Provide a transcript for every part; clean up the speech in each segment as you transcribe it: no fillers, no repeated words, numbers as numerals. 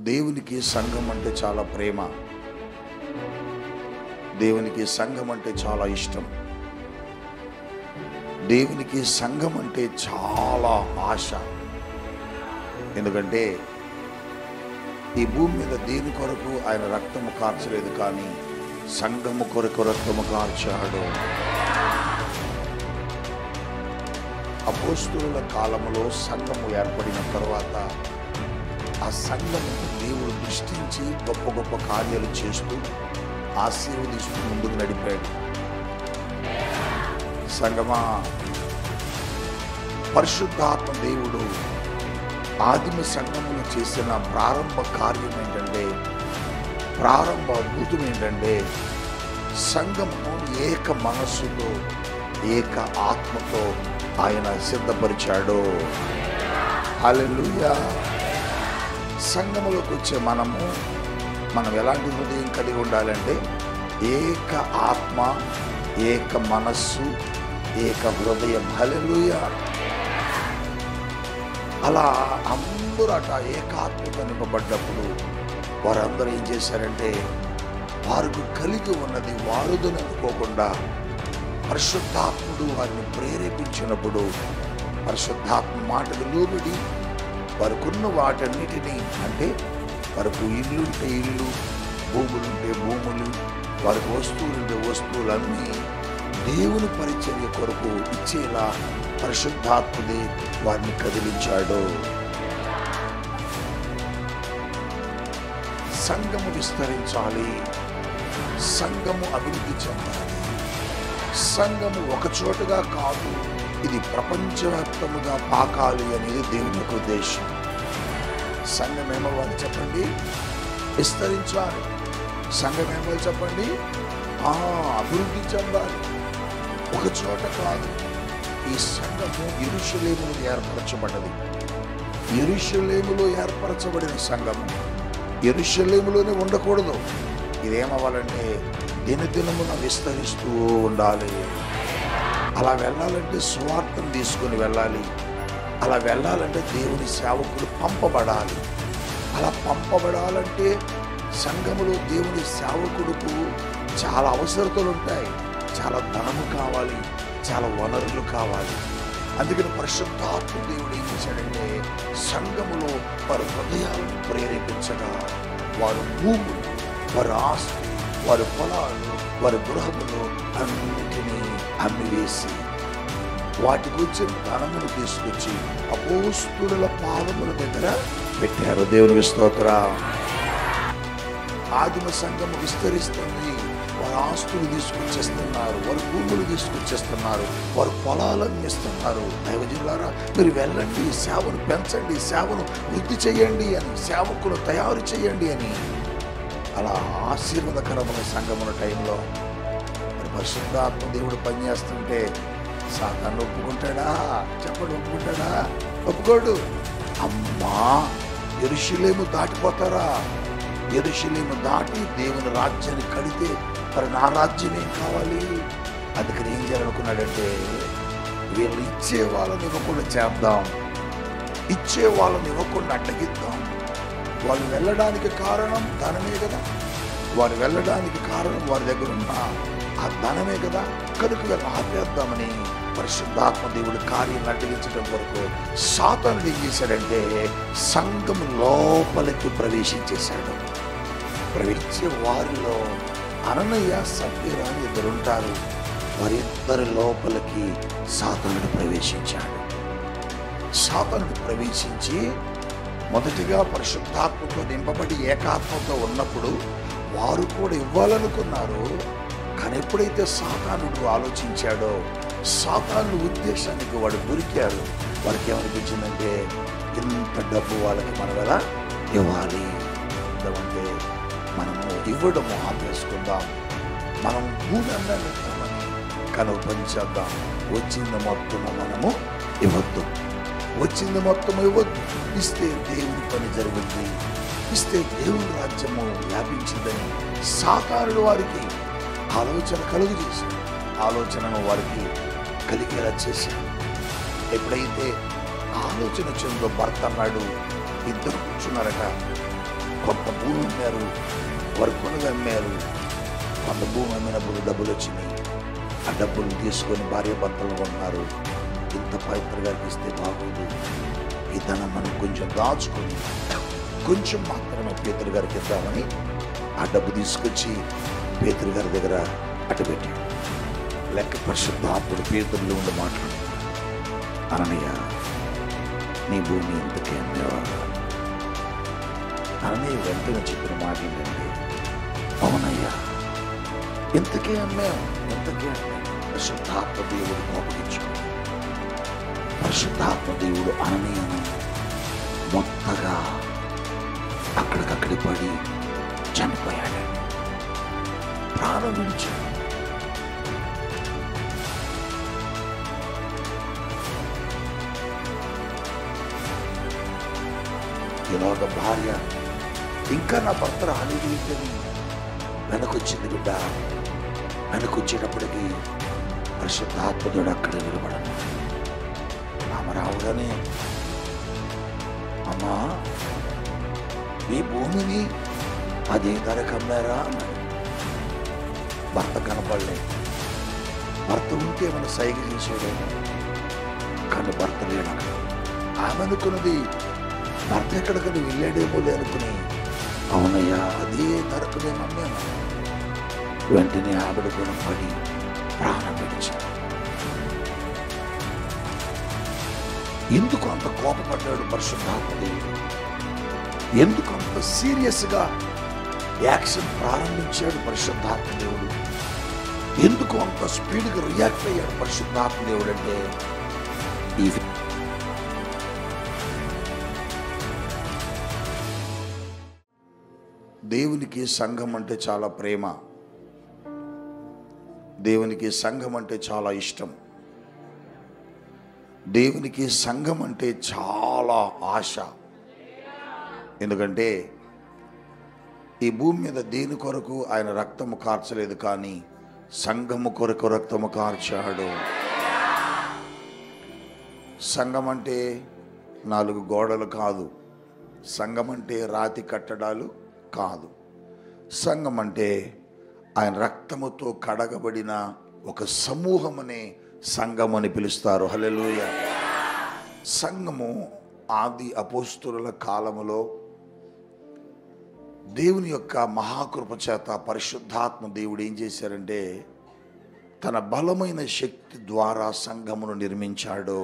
దేవునికి సంఘం అంటే చాలా ప్రేమ. దేవునికి సంఘం అంటే చాలా ఇష్టం. దేవునికి సంఘం అంటే చాలా ఆశ. ఎందుకంటే ఈ భూమి మీద దేని కొరకు ఆయన రక్తము కార్చలేదు, కానీ సంఘము కొరకు రక్తము కార్చాడు. అపోస్తలుల కాలములో సంఘము ఏర్పడిన తర్వాత ఆ సంఘము దేవుడు దృష్టించి గొప్ప గొప్ప కార్యాలు చేస్తూ ఆశీర్వదిస్తూ ముందుకు నడిపాడు. సంఘమా, పరిశుద్ధాత్మ దేవుడు ఆదిమ సంఘములు చేసిన ప్రారంభ కార్యం ఏంటంటే, ప్రారంభ అద్భుతం ఏంటంటే, సంఘము ఏక మనస్సుతో ఏక ఆత్మతో ఆయన సిద్ధపరిచాడు. హల్లెలూయా. సంఘములోకి వచ్చే మనం ఎలాంటి హృదయం కలిగి ఉండాలంటే, ఏక ఆత్మ, ఏక మనస్సు, ఏక హృదయం. హల్లెలూయా. అలా అందరూ అట ఏకాత్మతో నింపబడ్డప్పుడు వారందరూ ఏం చేశారంటే, వారికి కలిగి ఉన్నది వారుదని అనుకోకుండా పరిశుద్ధాత్ముడు వారిని ప్రేరేపించినప్పుడు పరిశుద్ధాత్మ మాటకు లోబడి వారికున్న వాటన్నిటినీ, అంటే వారికి ఇల్లుంటే ఇల్లు, భూములుంటే భూములు, వారికి వస్తువులుంటే వస్తువులన్నీ దేవుని పరిచర్య కొరకు ఇచ్చేలా పరిశుద్ధాత్ముడే వారిని కదిలించాడు. సంఘము విస్తరించాలి, సంఘము అభివృద్ధి చెందాలి. సంఘము ఒక చోటుగా కాదు, ఇది ప్రపంచవ్యాప్తముగా పాకాలి అనేది దేవుని యొక్క ఉద్దేశం. సంఘం ఏమవ్వాలి చెప్పండి? విస్తరించాలి. సంఘం ఏమవ్వాలి చెప్పండి? అభివృద్ధి చెందాలి. ఒక చోట కాదు. ఈ సంఘము యెరూషలేములో ఏర్పరచబడ్డది. యెరూషలేములో ఏర్పరచబడిన సంఘము యెరూషలేములోనే ఉండకూడదు. ఇదేమవ్వాలంటే దినదినమున విస్తరిస్తూ ఉండాలి. అలా వెళ్ళాలంటే సువార్తను తీసుకుని వెళ్ళాలి. అలా వెళ్ళాలంటే దేవుని సేవకులు పంపబడాలి. అలా పంపబడాలంటే సంఘములో దేవుని సేవకుడుకు చాలా అవసరతలు ఉంటాయి. చాలా ధనము కావాలి, చాలా వనరులు కావాలి. అందుకని పరిశుద్ధాత్మ దేవుడు ఏం చేశాడంటే, సంఘములో వారి హృదయాలను ప్రేరేపించగా వారు భూములు, వారి ఆస్తి, వారి పొలాలు, వారి గృహములు అన్నిటినీ అమ్మివేసి వాటికి వచ్చిన ధనమును తీసుకొచ్చి అపోస్తలుల పాదముల దగ్గర పెట్టారు. దేవునికి స్తోత్రం. ఆదిమ సంఘము విస్తరిస్తుంది. వారి ఆస్తులు తీసుకొచ్చేస్తున్నారు, వారి భూములు తీసుకొచ్చేస్తున్నారు, వారి పొలాలను ఇస్తున్నారు. దైవజనులారా, మీరు వెళ్ళండి, సేవను పెంచండి, సేవను వృద్ధి చేయండి అని, సేవకులు తయారు చేయండి అని. అలా ఆశీర్వాదకరమైన సంఘముల టైంలో మరి పరిశుద్ధాత్మ దేవుడు పనిచేస్తుంటే సాతాను ఒప్పుకుంటాడా? చెప్పండి, ఒప్పుకుంటాడా? ఒప్పుకోడు. అమ్మా, యెరూషలేము దాటిపోతారా? యెరూషలేము దాటి దేవుని రాజ్యాన్ని కడితే మరి నా రాజ్యం ఏం కావాలి? అందుకని ఏం చేయాలనుకున్నాడంటే, వీళ్ళు ఇచ్చే వాళ్ళని ఇవ్వకుండా చేద్దాం, ఇచ్చే వాళ్ళని ఇవ్వకుండా అడ్డగిద్దాం. వాళ్ళు వెళ్ళడానికి కారణం ధనమే కదా, వారు వెళ్ళడానికి కారణం వారి దగ్గర ఉన్న ఆ ధనమే కదా, కనుక వీళ్ళు ఆపేద్దామని పరిశుద్ధాత్మ దేవుడు కార్యం అడ్డగించడం వరకు సాతానుడు ఏం చేశాడంటే, సంఘం లోపలికి ప్రవేశించేశాడు. ప్రవేశించే వారిలో అననయ్య, సఫీరా అని ఇద్దరుంటారు. వారిద్దరి లోపలికి సాతానుడు ప్రవేశించాడు. సాతానుడు ప్రవేశించి మొదటిగా పరిశుద్ధాత్మతో నింపబడి ఏకాత్మతో ఉన్నప్పుడు వారు కూడా ఇవ్వాలనుకున్నారు. కానీ ఎప్పుడైతే సాతానుడు ఆలోచించాడో, సాతాను ఉద్దేశానికి వాడు దొరికారు. వారికి ఏమనిపించిందంటే, ఇంత డబ్బు వాళ్ళకి మనం ఎలా ఇవ్వాలి అంటే, మనము ఇవ్వడము ఆపేసుకుందాం, మనం భూమి అన్నామని కనుక పని చేద్దాం, వచ్చింది మొత్తము మనము ఇవ్వద్దు, వచ్చింది మొత్తం ఇవ్వద్దు, ఇస్తే దేవుని పని జరుగుద్ది, ఇస్తే దేవుని రాజ్యము వ్యాపించిందని సాతానుడు వారికి ఆలోచన కలుగు చేశాడు. ఆలోచనను వారికి కలిగేలా చేశాడు. ఎప్పుడైతే ఆలోచన చెందో భర్త అన్నాడు, ఇద్దరు కూర్చున్నారట. కొంత భూమి అమ్మారు, వారు కొనుగ అమ్మారు. కొంత భూమి అమ్మినప్పుడు డబ్బులు వచ్చినాయి. ఆ డబ్బులు తీసుకొని భార్య భర్తలు కొన్నారు. ఇంత పవిత్ర గారికి ఇస్తే బాగోదు, ఈ ధనం మనం కొంచెం దాచుకొని కొంచెం మాత్రమే పేతురు గారికి ఇద్దామని ఆ డబ్బు తీసుకొచ్చి పేతురు గారి దగ్గర అట్టబెట్టాడు. లెక్క పరిశుద్ధాత్ముడు పేతురులో ఉండి మాట్లాడు, అననయ్య నీ భూమి ఇంతకే అమ్మేవా? అననయ్య వెంటనే చెప్పిన మాట ఏంటంటే, అవునయ్యా ఇంతకే అమ్మాం, ఇంతకే అమ్మాం. పరిశుద్ధాత్మ దేవుడు కోపగించు. పరిశుద్ధాత్మ దేవుడు అననీయను మొత్తగా అక్కడికక్కడి పడి చనిపోయాడు, ప్రాణం విడిచాడు. ఇలాగ భార్య ఇంకా నా భర్త రాలేదు ఏంటని వెనకొచ్చింది. బిడ్డ వెనకొచ్చేటప్పటికి పరిశుద్ధాత్ముడు అక్కడ నిలబడను. ఆమె రావగానే, అమ్మా ఈ భూమిని అదే ధరకు అమ్మారా అన్నాడు. భర్త కనపడలేదు. భర్త ఉంటే మన సైగ చేసేవాడు, కానీ భర్త లేడు. ఆమె అనుకున్నది భర్త ఎక్కడికని వెళ్ళాడేమో లేనుకుని, అవునయ్యా అదే ధరకు నేను అమ్మాను. వెంటనే ఆవిడ కూడా పడి ప్రాణం విడిచాడు. ఎందుకు అంత కోపపడ్డాడు పరిశుద్ధాత్ముడు? ఎందుకు అంత సీరియస్గా యాక్షన్ ప్రారంభించాడు పరిశుద్ధాత్మ దేవుడు? ఎందుకు అంత స్పీడ్గా రియాక్ట్ అయ్యాడు పరిశుద్ధాత్మ దేవుడు? అంటే ఈ దేవునికి సంఘం అంటే చాలా ప్రేమ, దేవునికి సంఘం అంటే చాలా ఇష్టం, దేవునికి సంఘం అంటే చాలా ఆశ. ఎందుకంటే ఈ భూమి మీద దేని కొరకు ఆయన రక్తము కార్చలేదు, కానీ సంఘము కొరకు రక్తము కార్చాడు. సంఘం అంటే 4 గోడలు కాదు, సంఘం అంటే రాతి కట్టడాలు కాదు. సంఘం అంటే ఆయన రక్తముతో కడగబడిన ఒక సమూహమనే సంఘం అని పిలుస్తారు. హల్లెలూయా. సంఘము ఆది అపోస్తలుల కాలములో దేవుని యొక్క మహాకృప చేత పరిశుద్ధాత్మ దేవుడు ఏం చేశారంటే, తన బలమైన శక్తి ద్వారా సంఘమును నిర్మించాడు.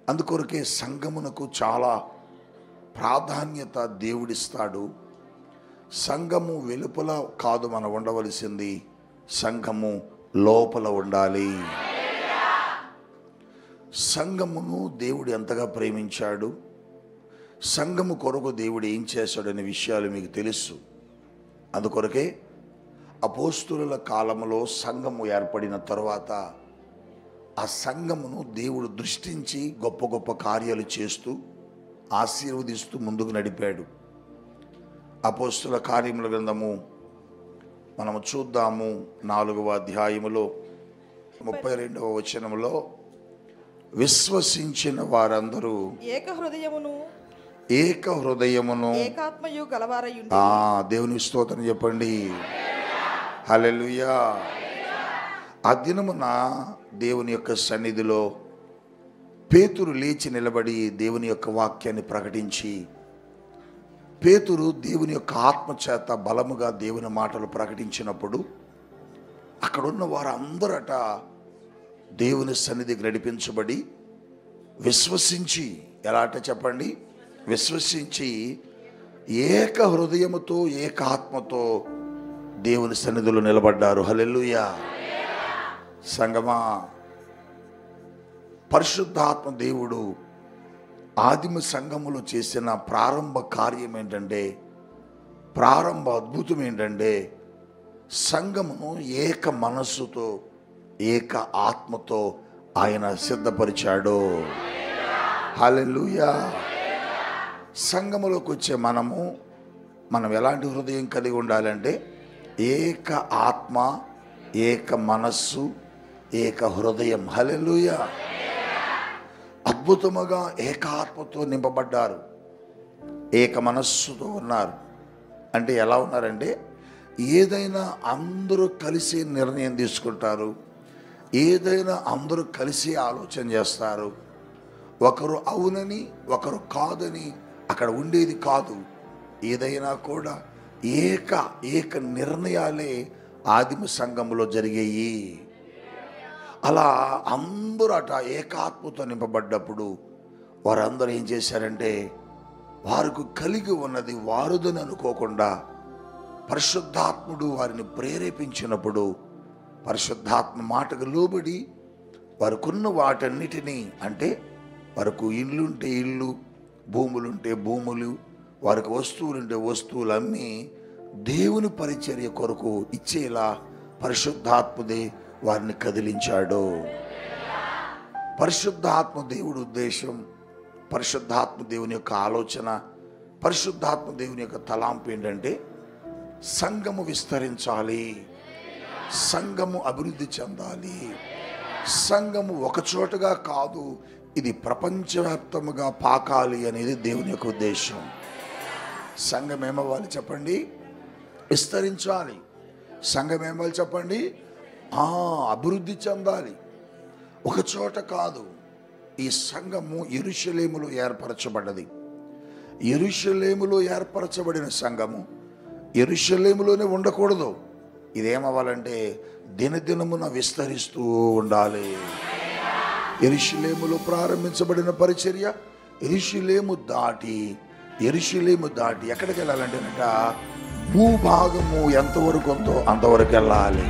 అందుకొరకే సంఘమునకు చాలా ప్రాధాన్యత దేవుడిస్తాడు. సంఘము వెలుపల కాదు మనం ఉండవలసింది, సంఘము లోపల ఉండాలి. సంఘమును దేవుడు ఎంతగా ప్రేమించాడు, సంఘము కొరకు దేవుడు ఏం చేశాడనే విషయాలు మీకు తెలుసు. అందుకొరకే అపోస్తలుల కాలంలో సంఘము ఏర్పడిన తర్వాత ఆ సంఘమును దేవుడు దృష్టించి గొప్ప గొప్ప కార్యాలు చేస్తూ ఆశీర్వదిస్తూ ముందుకు నడిపాడు. అపోస్తలుల కార్యముల గ్రంథము మనము చూద్దాము. 4వ అధ్యాయములో 32వ వచనములో, విశ్వసించిన వారందరూ ఏక హృదయమును ఏకాత్మయు గలవారయుండి. దేవుని స్తోత్రం చెప్పండి. హల్లెలూయా. ఆ దినమున దేవుని యొక్క సన్నిధిలో పేతురు లేచి నిలబడి దేవుని యొక్క వాక్యాన్ని ప్రకటించి, పేతురు దేవుని యొక్క ఆత్మ చేత బలముగా దేవుని మాటలు ప్రకటించినప్పుడు అక్కడున్న వారందరట దేవుని సన్నిధికి నడిపించబడి విశ్వసించి, ఎలా అంటే చెప్పండి, విశ్వసించి ఏక హృదయముతో ఏక ఆత్మతో దేవుని సన్నిధిలో నిలబడ్డారు. హల్లెలూయా. సంగమా, పరిశుద్ధాత్మ దేవుడు ఆదిమ సంఘములో చేసిన ప్రారంభ కార్యం ఏంటంటే, ప్రారంభ అద్భుతం ఏంటంటే, సంఘమును ఏక మనస్సుతో ఏక ఆత్మతో ఆయన సిద్ధపరిచాడు. హల్లెలూయా. సంఘములోకి వచ్చే మనం ఎలాంటి హృదయం కలిగి ఉండాలంటే, ఏక ఆత్మ, ఏక మనస్సు, ఏక హృదయం. హల్లెలూయా. అద్భుతముగా ఏక ఆత్మతో నింపబడ్డారు. ఏక మనస్సుతో ఉన్నారు. అంటే ఎలా ఉన్నారంటే ఏదైనా అందరూ కలిసి నిర్ణయం తీసుకుంటారు, ఏదైనా అందరూ కలిసి ఆలోచన చేస్తారు. ఒకరు అవునని ఒకరు కాదని అక్కడ ఉండేది కాదు. ఏదైనా కూడా ఏక నిర్ణయాలే ఆదిమ సంఘంలో జరిగాయి. అలా అందరూ అట ఏకాత్మతో నింపబడ్డప్పుడు వారందరూ ఏం చేశారంటే వారికి కలిగి ఉన్నది వారుదని అనుకోకుండా పరిశుద్ధాత్ముడు వారిని ప్రేరేపించినప్పుడు పరిశుద్ధాత్మ మాటకు లోబడి వారికున్న వాటన్నిటినీ, అంటే వారికి ఇల్లుంటే ఇల్లు, భూములుంటే భూములు, వారికి వస్తువులుంటే వస్తువులు అమ్మి దేవుని పరిచర్య కొరకు ఇచ్చేలా పరిశుద్ధాత్ముడే వారిని కదిలించాడు. పరిశుద్ధాత్మ దేవుడి ఉద్దేశం, పరిశుద్ధాత్మ దేవుని యొక్క ఆలోచన, పరిశుద్ధాత్మ దేవుని యొక్క తలాంపు ఏంటంటే సంఘము విస్తరించాలి, సంఘము అభివృద్ధి చెందాలి. సంఘము ఒకచోటగా కాదు, ఇది ప్రపంచవ్యాప్తముగా పాకాలి అనేది దేవుని యొక్క ఉద్దేశం. సంఘం ఏమవ్వాలి చెప్పండి? విస్తరించాలి. సంఘం ఏమవ్వాలి చెప్పండి? అభివృద్ధి చెందాలి. ఒక చోట కాదు. ఈ సంఘము యెరూషలేములో ఏర్పరచబడ్డది. యెరూషలేములో ఏర్పరచబడిన సంఘము యెరూషలేములోనే ఉండకూడదు. ఇదేమవ్వాలంటే దినదినమున విస్తరిస్తూ ఉండాలి. యెరూషలేములో ప్రారంభించబడిన పరిచర్య యెరూషలేము దాటి ఎక్కడికి వెళ్ళాలంటేనట భూభాగము ఎంతవరకు ఉందో అంతవరకు వెళ్ళాలి.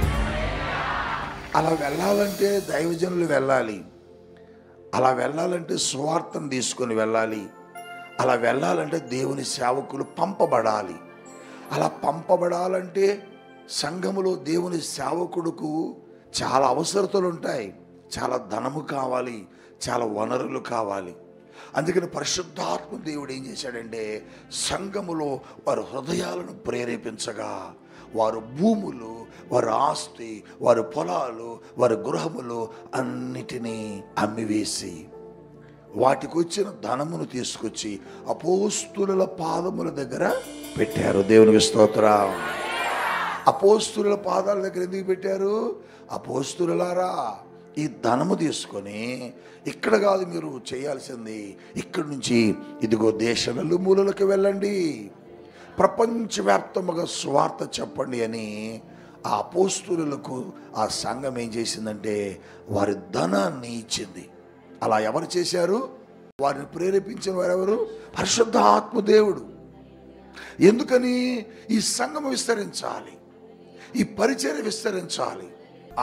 అలా వెళ్ళాలంటే దైవజనులు వెళ్ళాలి. అలా వెళ్ళాలంటే సువార్తను తీసుకొని వెళ్ళాలి. అలా వెళ్ళాలంటే దేవుని సేవకులు పంపబడాలి. అలా పంపబడాలంటే సంఘములో దేవుని సేవకుడుకు చాలా అవసరతలు ఉంటాయి, చాలా ధనము కావాలి, చాలా వనరులు కావాలి. అందుకని పరిశుద్ధాత్మ దేవుడు ఏం చేశాడంటే సంఘములో వారి హృదయాలను ప్రేరేపించగా వారు భూములు, వారి ఆస్తి, వారి పొలాలు, వారి గృహములు అన్నిటినీ అమ్మివేసి వాటికి వచ్చిన ధనమును తీసుకొచ్చి అపోస్తుల పాదముల దగ్గర పెట్టారు. దేవునికి స్తోత్రం. అపోస్తుల పాదాల దగ్గర ఎందుకు పెట్టారు? అపోస్తులారా, ఈ ధనము తీసుకొని ఇక్కడ కాదు మీరు చేయాల్సింది, ఇక్కడి నుంచి ఇదిగో దేశ నలుమూలలకు వెళ్ళండి, ప్రపంచవ్యాప్తముగా స్వార్థ చెప్పండి అని ఆ అపోస్తులకు ఆ సంఘం ఏం చేసిందంటే వారి ధనాన్ని ఇచ్చింది. అలా ఎవరు చేశారు? వారిని ప్రేరేపించిన వారెవరు? పరిశుద్ధాత్మ దేవుడు. ఎందుకని? ఈ సంఘము విస్తరించాలి, ఈ పరిచర్య విస్తరించాలి.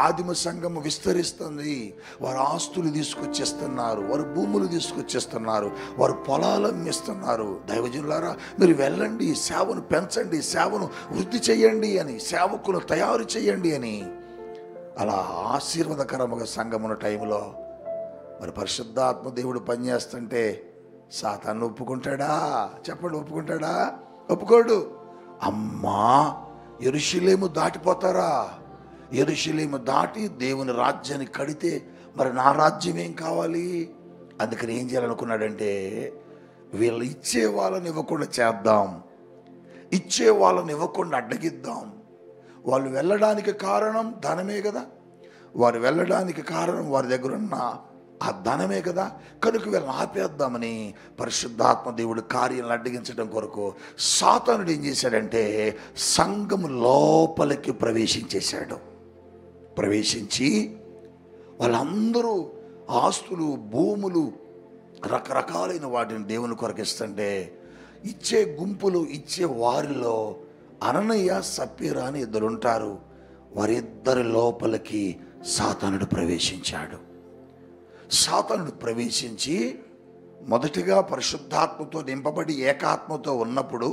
ఆదిమ సంఘము విస్తరిస్తుంది. వారు ఆస్తులు తీసుకొచ్చేస్తున్నారు, వారు భూములు తీసుకొచ్చేస్తున్నారు, వారు పొలాలు అమ్మిస్తున్నారు. దైవజనులారా, మీరు వెళ్ళండి, సేవను పెంచండి, సేవను వృద్ధి చేయండి అని, సేవకులు తయారు చేయండి అని. అలా ఆశీర్వాదకరముగా సంఘమున్న టైంలో మరి పరిశుద్ధాత్మ దేవుడు పనిచేస్తుంటే సాతాను ఒప్పుకుంటాడా? చెప్పండి, ఒప్పుకుంటాడా? ఒప్పుకోడు. అమ్మా, యెరూషలేము దాటిపోతారా? యెరూషలేము దాటి దేవుని రాజ్యాన్ని కడితే మరి నా రాజ్యం ఏం కావాలి? అందుకని ఏం చేయాలనుకున్నాడంటే వీళ్ళు ఇచ్చే వాళ్ళని ఇవ్వకుండా చేద్దాం, ఇచ్చే వాళ్ళని ఇవ్వకుండా అడ్డగిద్దాం. వాళ్ళు వెళ్ళడానికి కారణం ధనమే కదా, వారు వెళ్ళడానికి కారణం వారి దగ్గర ఉన్న ఆ ధనమే కదా, కనుక వీళ్ళని ఆపేద్దామని పరిశుద్ధాత్మ దేవుడు కార్యాలను అడ్డగించడం కొరకు సాతానుడు ఏం చేశాడంటే సంఘము లోపలికి ప్రవేశించేశాడు. ప్రవేశించి వాళ్ళందరూ ఆస్తులు, భూములు, రకరకాలైన వాటిని దేవుని కొరకు ఇస్తుంటే ఇచ్చే గుంపులు, ఇచ్చే వారిలో అననయ్య, సప్పీరా అని ఇద్దరుంటారు. వారిద్దరి లోపలికి సాతానుడు ప్రవేశించాడు. సాతానుడు ప్రవేశించి మొదటిగా పరిశుద్ధాత్మతో నింపబడి ఏకాత్మతో ఉన్నప్పుడు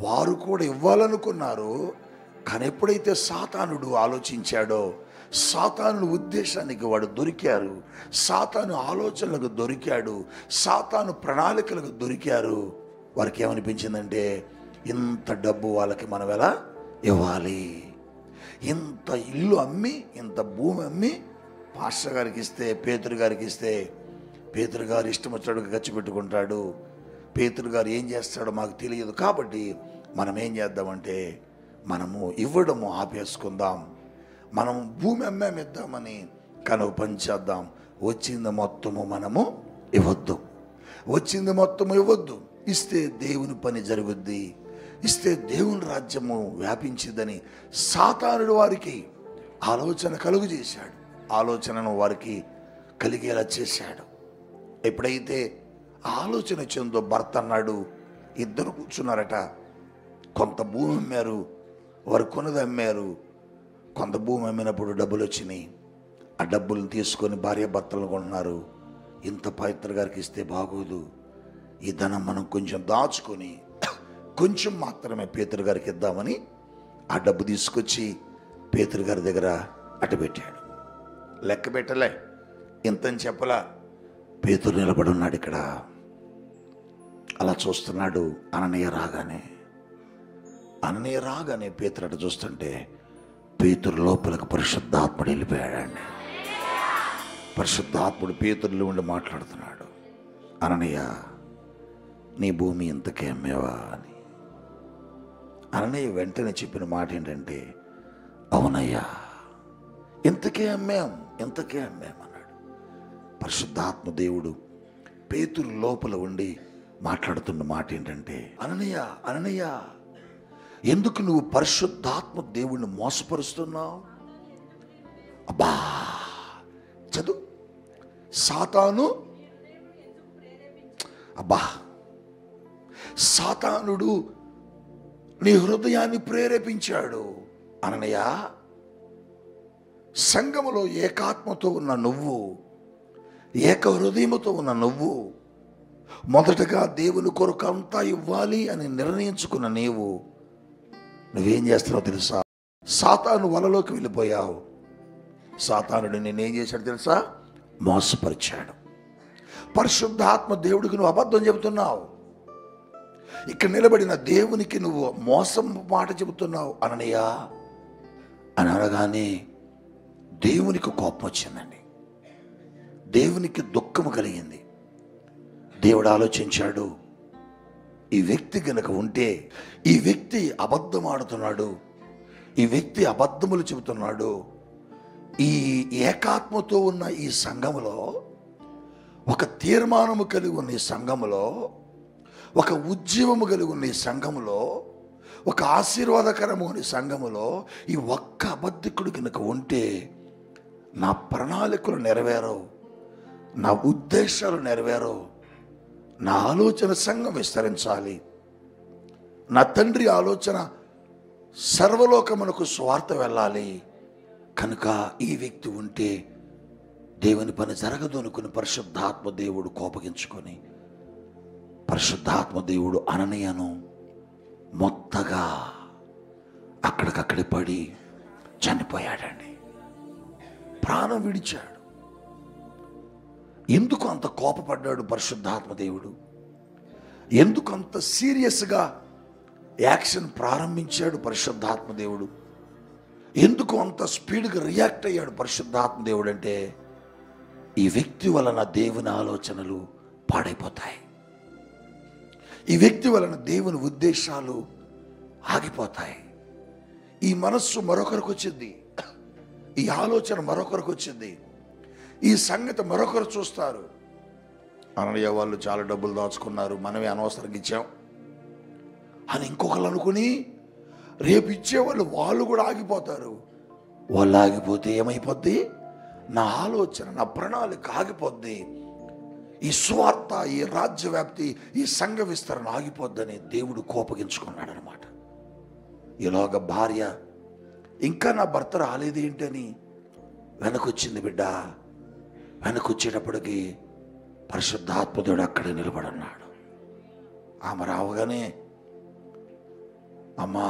వారు కూడా ఇవ్వాలనుకున్నారు. కానీ ఎప్పుడైతే సాతానుడు ఆలోచించాడో, సాతాను ఉద్దేశానికి వాడు దొరికారు, సాతాను ఆలోచనలకు దొరికాడు, సాతాను ప్రణాళికలకు దొరికారు. వారికి ఏమనిపించిందంటే ఇంత డబ్బు వాళ్ళకి మనం ఎలా ఇవ్వాలి? ఇంత ఇల్లు అమ్మి, ఇంత భూమి అమ్మి పాస్టర్ గారికి ఇస్తే, పేతురు గారికి ఇస్తే పేతురు గారు ఇష్టం వచ్చినట్టుగా ఖర్చు పెట్టుకుంటాడు. పేతురు గారు ఏం చేస్తాడో మాకు తెలియదు. కాబట్టి మనం ఏం చేద్దామంటే మనము ఇవ్వడము ఆపేసుకుందాం. మనం భూమి అమ్మేమిద్దామని కనుక పని చేద్దాం. వచ్చింది మొత్తము మనము ఇవ్వద్దు. వచ్చింది మొత్తము ఇవ్వద్దు. ఇస్తే దేవుని పని జరుగుద్ది, ఇస్తే దేవుని రాజ్యము వ్యాపించిద్దని సాతానుడు వారికి ఆలోచన కలుగు చేశాడు. ఆలోచనను వారికి కలిగేలా చేశాడు. ఎప్పుడైతే ఆలోచన వచ్చిందో భర్త అన్నాడు, ఇద్దరు కూర్చున్నారట, కొంత భూమి అమ్మారు, వారు కొనది అమ్మారు. కొంత భూమి అమ్మినప్పుడు డబ్బులు వచ్చినాయి. ఆ డబ్బులను తీసుకొని భార్యాభర్తలు కొంటున్నారు. ఇంత పవిత్ర గారికి ఇస్తే బాగోదు, ఈ ధనం మనం కొంచెం దాచుకొని కొంచెం మాత్రమే పేతురు గారికి ఇద్దామని ఆ డబ్బు తీసుకొచ్చి పేతురు గారి దగ్గర అట్టబెట్టాడు. లెక్క పెట్టలే, ఇంతని చెప్పలా. పేతురు నిలబడి ఉన్నాడు ఇక్కడ. అలా చూస్తున్నాడు. అననీయ రాగానే పేతురు అటు చూస్తుంటే పేతురు లోపలికి పరిశుద్ధాత్ముడు వెళ్ళిపోయాడండి. పరిశుద్ధాత్ముడు పేతురులో ఉండి మాట్లాడుతున్నాడు. అననీయ, నీ భూమి ఇంతకే అమ్మేవా అని. అననీయ వెంటనే చెప్పిన మాట ఏంటంటే, అవునయ్యా, ఇంతకే అమ్మాం అన్నాడు. పరిశుద్ధాత్మ దేవుడు పేతురు లోపల ఉండి మాట్లాడుతున్న మాట ఏంటంటే, అననీయ, ఎందుకు నువ్వు పరిశుద్ధాత్మ దేవుడిని మోసపరుస్తున్నావు? అబ్బా, చదువు. సాతానుడు నీ హృదయాన్ని ప్రేరేపించాడు. అననయ్య, సంఘములో ఏకాత్మతో ఉన్న నువ్వు, ఏక హృదయముతో ఉన్న నువ్వు, మొదటగా దేవుని కొరకు అంతా ఇవ్వాలి అని నిర్ణయించుకున్న నువ్వేం చేస్తున్నావు తెలుసా? సాతాను వలలోకి వెళ్ళిపోయావు. సాతానుడు నిన్నేం చేశాడు తెలుసా? మోసపరిచాడు. పరిశుద్ధాత్మ దేవుడికి నువ్వు అబద్ధం చెబుతున్నావు. ఇక్కడ నిలబడిన దేవునికి నువ్వు మోసం మాట చెబుతున్నావు అననయ్య అని అనగానే దేవునికి కోపం వచ్చిందండి. దేవునికి దుఃఖము కలిగింది. దేవుడు ఆలోచించాడు, ఈ వ్యక్తి గనక ఉంటే, ఈ వ్యక్తి అబద్ధం ఆడుతున్నాడు, ఈ వ్యక్తి అబద్ధములు చెబుతున్నాడు, ఈ ఏకాత్మతో ఉన్న ఈ సంఘములో, ఒక తీర్మానము కలిగి ఉన్న ఈ సంఘములో, ఒక ఉద్యమము కలిగి ఉన్న ఈ సంఘములో, ఒక ఆశీర్వాదకరము ఉన్న సంఘములో ఈ ఒక్క అబద్ధికుడు కనుక ఉంటే నా ప్రణాళికలు నెరవేరవు, నా ఉద్దేశాలు నెరవేరవు, నా ఆలోచన సంఘం విస్తరించాలి, నా తండ్రి ఆలోచన సర్వలోకమునకు స్వార్థ వెళ్ళాలి, కనుక ఈ వ్యక్తి ఉంటే దేవుని పని జరగదు అనుకుని పరిశుద్ధాత్మ దేవుడు కోపగించుకొని పరిశుద్ధాత్మ దేవుడు అననీయను మొత్తగా అక్కడికక్కడి పడి చనిపోయాడండి. ప్రాణం విడిచాడు. ఎందుకు అంత కోపపడ్డాడు పరిశుద్ధాత్మ దేవుడు? ఎందుకు అంత సీరియస్గా యాక్షన్ ప్రారంభించాడు పరిశుద్ధాత్మ దేవుడు? ఎందుకు అంత స్పీడ్గా రియాక్ట్ అయ్యాడు పరిశుద్ధాత్మ దేవుడు అంటే, ఈ వ్యక్తి వలన దేవుని ఆలోచనలు పాడైపోతాయి, ఈ వ్యక్తి వలన దేవుని ఉద్దేశాలు ఆగిపోతాయి, ఈ మనస్సు మరొకరికి వచ్చింది, ఈ ఆలోచన మరొకరికి వచ్చింది, ఈ సంగతి మరొకరు చూస్తారు. అననీయ వాళ్ళు చాలా డబ్బులు దాచుకున్నారు, మనమే అనవసరంగా ఇచ్చాం అని ఇంకొకరు అనుకుని రేపు ఇచ్చేవాళ్ళు వాళ్ళు కూడా ఆగిపోతారు. వాళ్ళు ఆగిపోతే ఏమైపోద్ది? నా ఆలోచన, నా ప్రణాళిక ఆగిపోద్ది, ఈ స్వార్థ, ఈ రాజ్య వ్యాప్తి, ఈ సంఘ విస్తరణ ఆగిపోద్దని దేవుడు కోపగించుకున్నాడు అనమాట. ఈలోగా భార్య ఇంకా నా భర్త రాలేదేంటని వెనకొచ్చింది. బిడ్డ వెనకొచ్చేటప్పటికి పరిశుద్ధాత్మదేవుడు అక్కడే నిలబడన్నాడు. ఆమె రావగానే, అమ్మా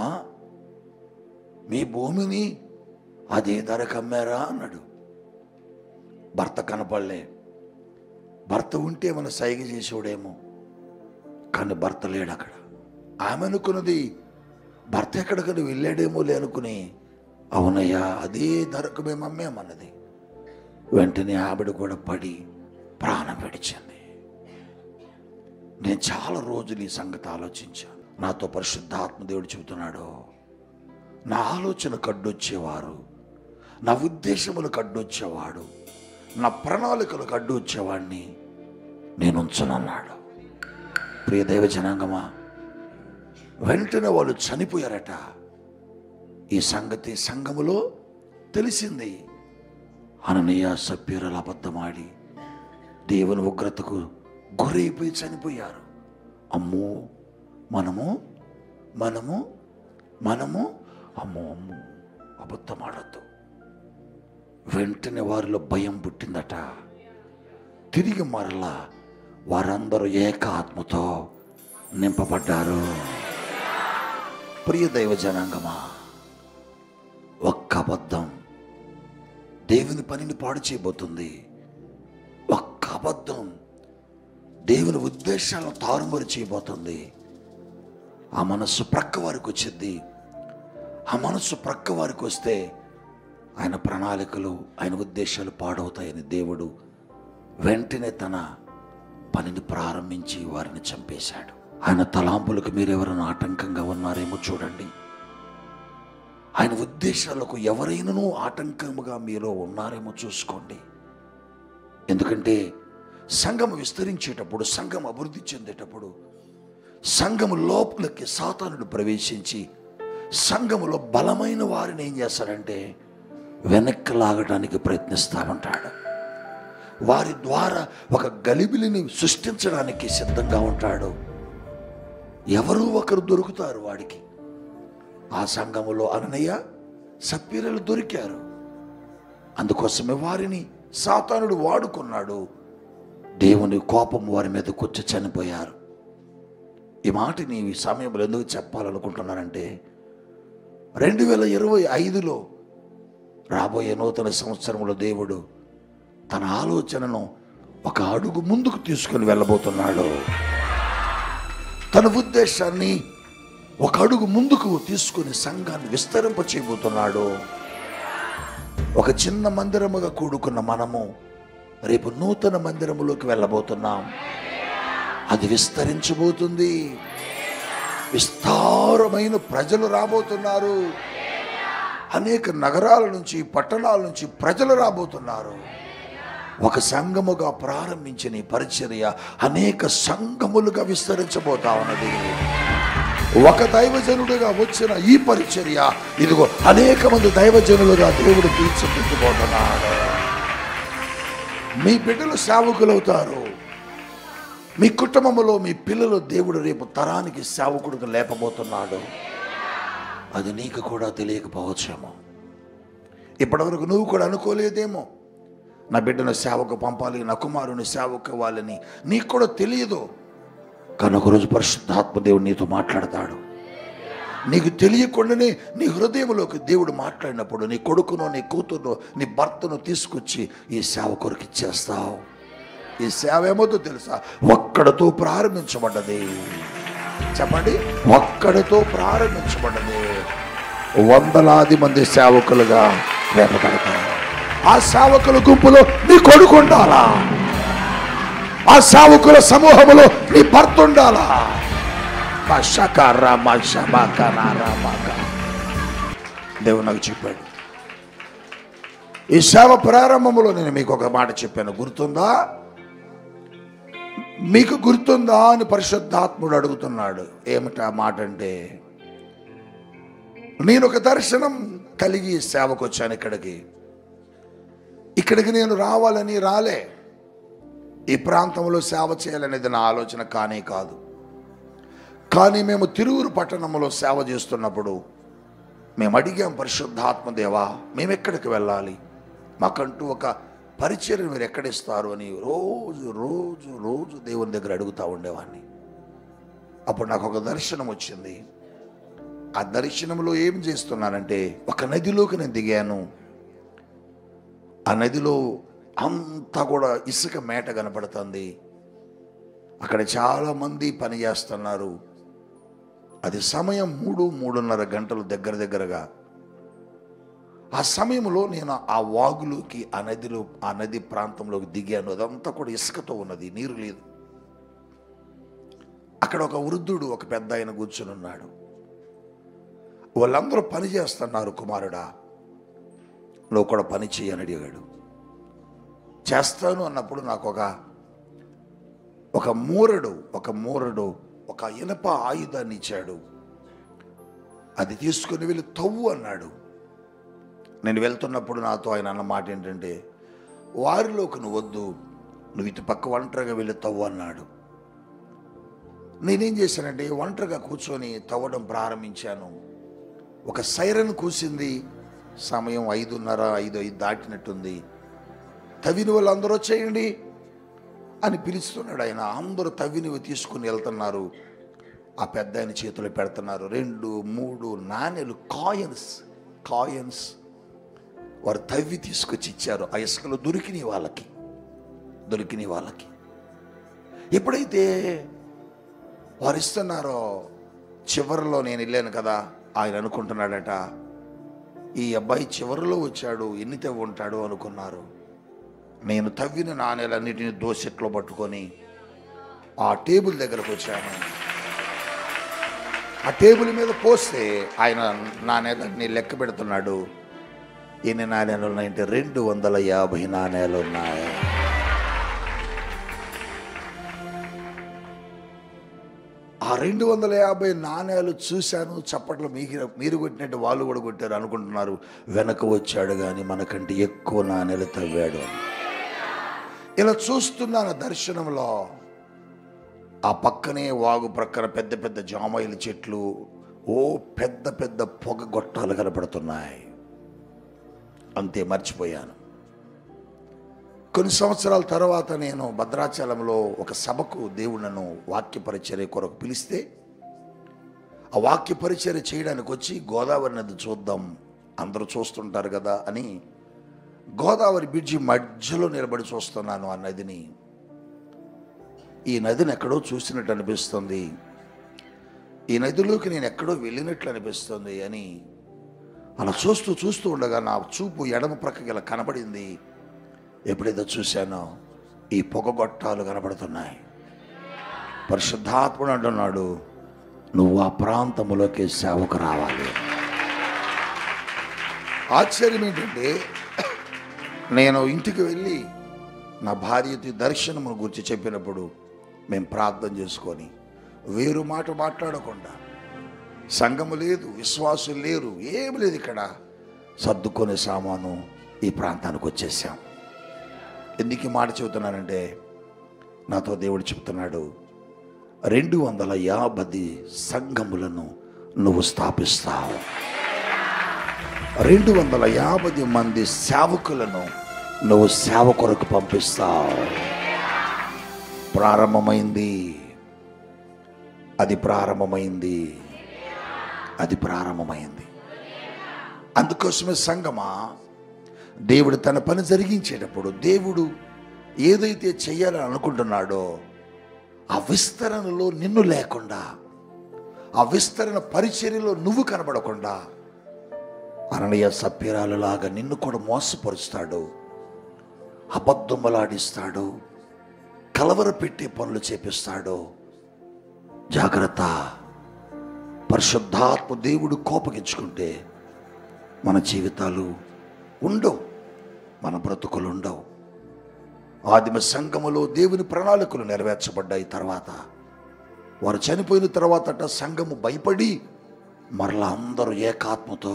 మీ భూమిని అదే ధరకు అమ్మారా అన్నాడు. భర్త కనపడలే. భర్త ఉంటే మన సైగ చేసేవాడేమో, కానీ భర్త లేడు అక్కడ. ఆమె అనుకున్నది భర్త ఎక్కడికని వెళ్ళాడేమో అనుకుని, అవునయ్యా అదే ధరకు మేము అమ్మేమన్నది. వెంటనే ఆవిడ కూడా పడి ప్రాణం విడిచింది. నేను చాలా రోజులు ఈ సంగతి ఆలోచించాను. నాతో పరిశుద్ధాత్మ దేవుడు చెబుతున్నాడు, నా ఆలోచనకు అడ్డొచ్చేవారు, నా ఉద్దేశములకు అడ్డొచ్చేవాడు, నా ప్రణాళికలకు అడ్డొచ్చేవాడిని నేను ఉంచనన్నాడు. ప్రియ దైవ జనాంగమా, వెంటనే వాళ్ళు చనిపోయారట. ఈ సంగతి సంఘములో తెలిసింది. అననీయ సప్ఫీరాలు అబద్ధమాడి దేవుని ఉగ్రతకు గురైపోయి చనిపోయారు. అమ్మో మనము మనము మనము అమ్మో అమ్మో అబద్ధమాడద్దు. వెంటనే వారిలో భయం పుట్టిందట. తిరిగి మరలా వారందరూ ఏక ఆత్మతో నింపబడ్డారు. ప్రియ దైవ జనాంగమా, ఒక్క అబద్ధం దేవుని పనిని పాడు చేయబోతుంది. ఒక్క అబద్ధం దేవుని ఉద్దేశాలను తారుమారు చేయబోతుంది. ఆ మనస్సు ప్రక్క వారికి వచ్చింది. ఆ మనస్సు ప్రక్క వారికి వస్తే ఆయన ప్రణాళికలు, ఆయన ఉద్దేశాలు పాడవుతాయని దేవుడు వెంటనే తన పనిని ప్రారంభించి వారిని చంపేశాడు. ఆయన తలాంపులకు మీరెవరైనా ఆటంకంగా ఉన్నారేమో చూడండి. ఆయన ఉద్దేశాలకు ఎవరైనాను ఆటంకముగా మీలో ఉన్నారేమో చూసుకోండి. ఎందుకంటే సంఘం విస్తరించేటప్పుడు, సంఘం అభివృద్ధి చెందేటప్పుడు, సంఘము లోపలికి సాతానుడు ప్రవేశించి సంఘములో బలమైన వారిని ఏం చేస్తాడంటే వెనక్కి లాగడానికి ప్రయత్నిస్తూ ఉంటాడు. వారి ద్వారా ఒక గలిబిలిని సృష్టించడానికి సిద్ధంగా ఉంటాడు. ఎవరో ఒకరు దొరుకుతారు వాడికి. ఆ సంఘములో అననీయ సప్ఫీరాలు దొరికారు. అందుకోసమే వారిని సాతానుడు వాడుకున్నాడు. దేవుని కోపం వారి మీద కొచ్చి చనిపోయారు. ఈ మాటని ఈ సమయంలో ఎందుకు చెప్పాలనుకుంటున్నానంటే 2025లో రాబోయే నూతన సంవత్సరంలో దేవుడు తన ఆలోచనను ఒక అడుగు ముందుకు తీసుకొని వెళ్ళబోతున్నాడు. తన ఉద్దేశాన్ని ఒక అడుగు ముందుకు తీసుకుని సంఘాన్ని విస్తరింప చేయబోతున్నాడు. ఒక చిన్న మందిరముగా కూడుకున్న మనము రేపు నూతన మందిరములోకి వెళ్ళబోతున్నాం. అది విస్తరించబోతుంది. విస్తారమైన ప్రజలు రాబోతున్నారు. అనేక నగరాల నుంచి, పట్టణాల నుంచి ప్రజలు రాబోతున్నారు. ఒక సంఘముగా ప్రారంభించిన ఈ పరిచర్య అనేక సంఘములుగా విస్తరించబోతా ఉన్నది. ఒక దైవజనుడిగా వచ్చిన ఈ పరిచర్య ఇదిగో అనేక మంది దైవజనులుగా దేవుడు తీర్చిదిద్దుబోతున్నాడు. మీ బిడ్డలు సేవకులవుతారు. మీ కుటుంబంలో మీ పిల్లలు దేవుడు రేపు తరానికి సేవకుడిగా లేపబోతున్నాడు. అది నీకు కూడా తెలియకపోవచ్చేమో. ఇప్పటివరకు నువ్వు కూడా అనుకోలేదేమో, నా బిడ్డను సేవకు పంపాలి, నా కుమారుని సేవకు ఇవ్వాలని నీకు కూడా తెలియదు. కానీ ఒకరోజు పరిశుద్ధాత్మ దేవుడు నీతో మాట్లాడతాడు. నీకు తెలియకుండానే నీ హృదయంలోకి దేవుడు మాట్లాడినప్పుడు నీ కొడుకునో, నీ కూతురునో, నీ భర్తను తీసుకొచ్చి ఈ సేవ కొరకు ఇచ్చేస్తావు. ఈ సేవ ఏమవుతో తెలుసా? ఒక్కడితో ప్రారంభించబడ్డది. చెప్పండి, ఒక్కడితో ప్రారంభించబడ్డది. వందలాది మంది సేవకులుగా రేపబడతారు. ఆ సేవకుల గుంపులో నీ కొడుకు ఉండాలా? ఆ సేవకుల సమూహంలో నీ భర్త ఉండాలా? దేవుడు నాకు చెప్పాడు. ఈ సేవ ప్రారంభంలో నేను మీకు ఒక మాట చెప్పాను, గుర్తుందా? మీకు గుర్తుందా అని పరిశుద్ధాత్ముడు అడుగుతున్నాడు. ఏమిటా మాట అంటే, నేను ఒక దర్శనం కలిగి సేవకు వచ్చాను. ఇక్కడికి నేను రావాలని రాలే. ఈ ప్రాంతంలో సేవ చేయాలనేది నా ఆలోచన కానే కాదు. కానీ మేము తిరువురు పట్టణంలో సేవ చేస్తున్నప్పుడు మేము అడిగాం, పరిశుద్ధాత్మ దేవా మేము ఎక్కడికి వెళ్ళాలి, మాకంటూ ఒక పరిచర్య మీరు ఎక్కడిస్తారు అని రోజు రోజు రోజు దేవుని దగ్గర అడుగుతూ ఉండేవాడిని. అప్పుడు నాకు ఒక దర్శనం వచ్చింది. ఆ దర్శనంలో ఏం చేస్తున్నానంటే, ఒక నదిలోకి నేను దిగాను. ఆ నదిలో అంతా కూడా ఇసుక మేట కనపడుతుంది. అక్కడ చాలామంది పని చేస్తున్నారు. అది సమయం 3-3:30 గంటలు దగ్గరగా. ఆ సమయంలో నేను ఆ వాగులోకి, ఆ నది ప్రాంతంలోకి దిగాను. అదంతా కూడా ఇసుకతో ఉన్నది, నీరు లేదు. అక్కడ ఒక వృద్ధుడు, ఒక పెద్ద ఆయన కూర్చుని ఉన్నాడు. వాళ్ళందరూ పని చేస్తున్నారు. కుమారుడా, నువ్వు కూడా పని చేయని అడిగాడు. చేస్తాను అన్నప్పుడు నాకు ఒక మూరడు ఒక ఇనప ఆయుధాన్ని ఇచ్చాడు. అది తీసుకుని వెళ్ళి తవ్వు అన్నాడు. నేను వెళ్తున్నప్పుడు నాతో ఆయన అన్న మాట ఏంటంటే, వారిలోకి నువ్వు వద్దు, నువ్వు ఇటు పక్క ఒంటరిగా వెళ్ళి తవ్వు అన్నాడు. నేనేం చేశానంటే ఒంటరిగా కూర్చొని తవ్వడం ప్రారంభించాను. ఒక సైరన్ కూసింది. సమయం 5:30 దాటినట్టుంది. తవ్విన వాళ్ళందరూ చేయండి అని పిలుస్తున్నాడు ఆయన. అందరూ తవ్వినవి తీసుకుని వెళ్తున్నారు. ఆ పెద్ద ఆయన చేతులు పెడుతున్నారు. 2, 3 నాణేలు, కాయిన్స్ వారు తవ్వి తీసుకొచ్చి ఇచ్చారు. ఆ ఇసుకలో దొరికినాయి వాళ్ళకి. ఎప్పుడైతే వారు ఇస్తున్నారో, చివరిలో నేను వెళ్ళాను కదా, ఆయన అనుకుంటున్నాడట, ఈ అబ్బాయి చివరిలో వచ్చాడు, ఎన్ని తవ్వి ఉంటాడు అనుకున్నారు. నేను తవ్విన నాణేలన్నిటిని దోసెట్లో పట్టుకొని ఆ టేబుల్ దగ్గరకు వచ్చాను. ఆ టేబుల్ మీద పోస్తే ఆయన నాణేలన్నీ లెక్క పెడుతున్నాడు. ఎన్ని నాణేలు ఉన్నాయంటే 250 నాణేలు ఉన్నాయి. ఆ 250 నాణేలు చూశాను. చప్పట్లు మీరు కొట్టినట్టు వాళ్ళు కూడా కొట్టారు. అనుకుంటున్నారు వెనక వచ్చాడు కానీ మనకంటే ఎక్కువ నాణేలు తవ్వాడు. ఇలా చూస్తున్నాను దర్శనంలో. ఆ పక్కనే వాగు ప్రక్కన పెద్ద పెద్ద జామాయిల చెట్లు, పెద్ద పెద్ద పొగ గొట్టాలు కనపడుతున్నాయి. అంతే, మర్చిపోయాను. కొన్ని సంవత్సరాల తర్వాత నేను భద్రాచలంలో ఒక సభకు దేవుడు నన్ను వాక్య పరిచర్య కొరకు పిలిస్తే, ఆ వాక్య పరిచర్య చేయడానికి వచ్చి గోదావరి నది చూద్దాం, అందరూ చూస్తుంటారు కదా అని గోదావరి బ్రిడ్జి మధ్యలో నిలబడి చూస్తున్నాను. ఆ నదిని, ఈ నదిని ఎక్కడో చూసినట్టు అనిపిస్తుంది, ఈ నదిలోకి నేను ఎక్కడో వెళ్ళినట్లు అనిపిస్తుంది అని అలా చూస్తూ ఉండగా నా చూపు ఎడమ ప్రక్కకి ఇలా కనబడింది. ఎప్పుడైతే చూశానో ఈ పొగగొట్టాలు కనబడుతున్నాయి. పరిశుద్ధాత్ముడు అంటున్నాడు, నువ్వు ఆ ప్రాంతంలోకి సేవకు రావాలి. ఆశ్చర్యం ఏంటంటే, నేను ఇంటికి వెళ్ళి నా భార్యతో దర్శనమును గురించి చెప్పినప్పుడు మేము ప్రార్థన చేసుకొని వేరు మాట మాట్లాడకుండా, సంఘము లేదు, విశ్వాసులు లేరు, ఏమి లేదు, ఇక్కడ సర్దుకునే సామాను ఈ ప్రాంతానికి వచ్చేసాం. ఎందుకు ఈ మాట చెబుతున్నానంటే, నాతో దేవుడు చెప్తున్నాడు, 250 సంఘములను నువ్వు స్థాపిస్తావు. 250 మంది సేవకులను నువ్వు సేవ కొరకు పంపిస్తావు. ప్రారంభమైంది, అది ప్రారంభమైంది. అందుకోసమే సంగమా, దేవుడు తన పని జరిగించేటప్పుడు, దేవుడు ఏదైతే చెయ్యాలని అనుకుంటున్నాడో ఆ విస్తరణలో నిన్ను లేకుండా, ఆ విస్తరణ పరిచర్యలో నువ్వు కనబడకుండా, అననీయ సభ్యురాలలాగా నిన్ను కూడా మోసపరుస్తాడు, అబద్ధములాడిస్తాడు, కలవరపెట్టే పనులు చేపిస్తాడు. జాగ్రత్త. పరిశుద్ధాత్మ దేవుడు కోపగించుకుంటే మన జీవితాలు ఉండవు, మన బ్రతుకులు ఉండవు. ఆదిమ సంఘములో దేవుని ప్రణాళికలు నెరవేర్చబడ్డాయి. తర్వాత వారు చనిపోయిన తర్వాత సంఘము భయపడి మరలా అందరూ ఏకాత్మతో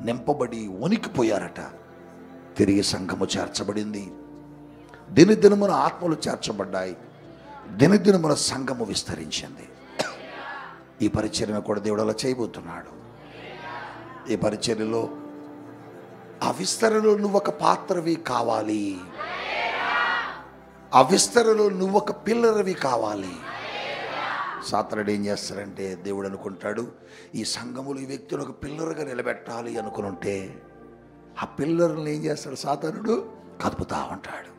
నింపబడి వణికిపోయారట. తిరిగి సంఘము చేర్చబడింది. దినదినమున ఆత్మలు చేర్చబడ్డాయి. దినదినమున సంఘము విస్తరించింది. ఈ పరిచర్యను కూడా దేవుడు అలా చేయబోతున్నాడు. ఈ పరిచర్యలో, ఆ విస్తరణలో నువ్వు ఒక పాత్రవి కావాలి. ఆ విస్తరణలో నువ్వు ఒక పిల్లరవి కావాలి. సాతానుడు ఏం చేస్తారంటే, దేవుడు అనుకుంటాడు, ఈ సంఘములు ఈ వ్యక్తిని ఒక పిల్లరుగా నిలబెట్టాలి అనుకునుంటే, ఆ పిల్లర్ని ఏం చేస్తాడు సాతానుడు? కదుపుతా ఉంటాడు.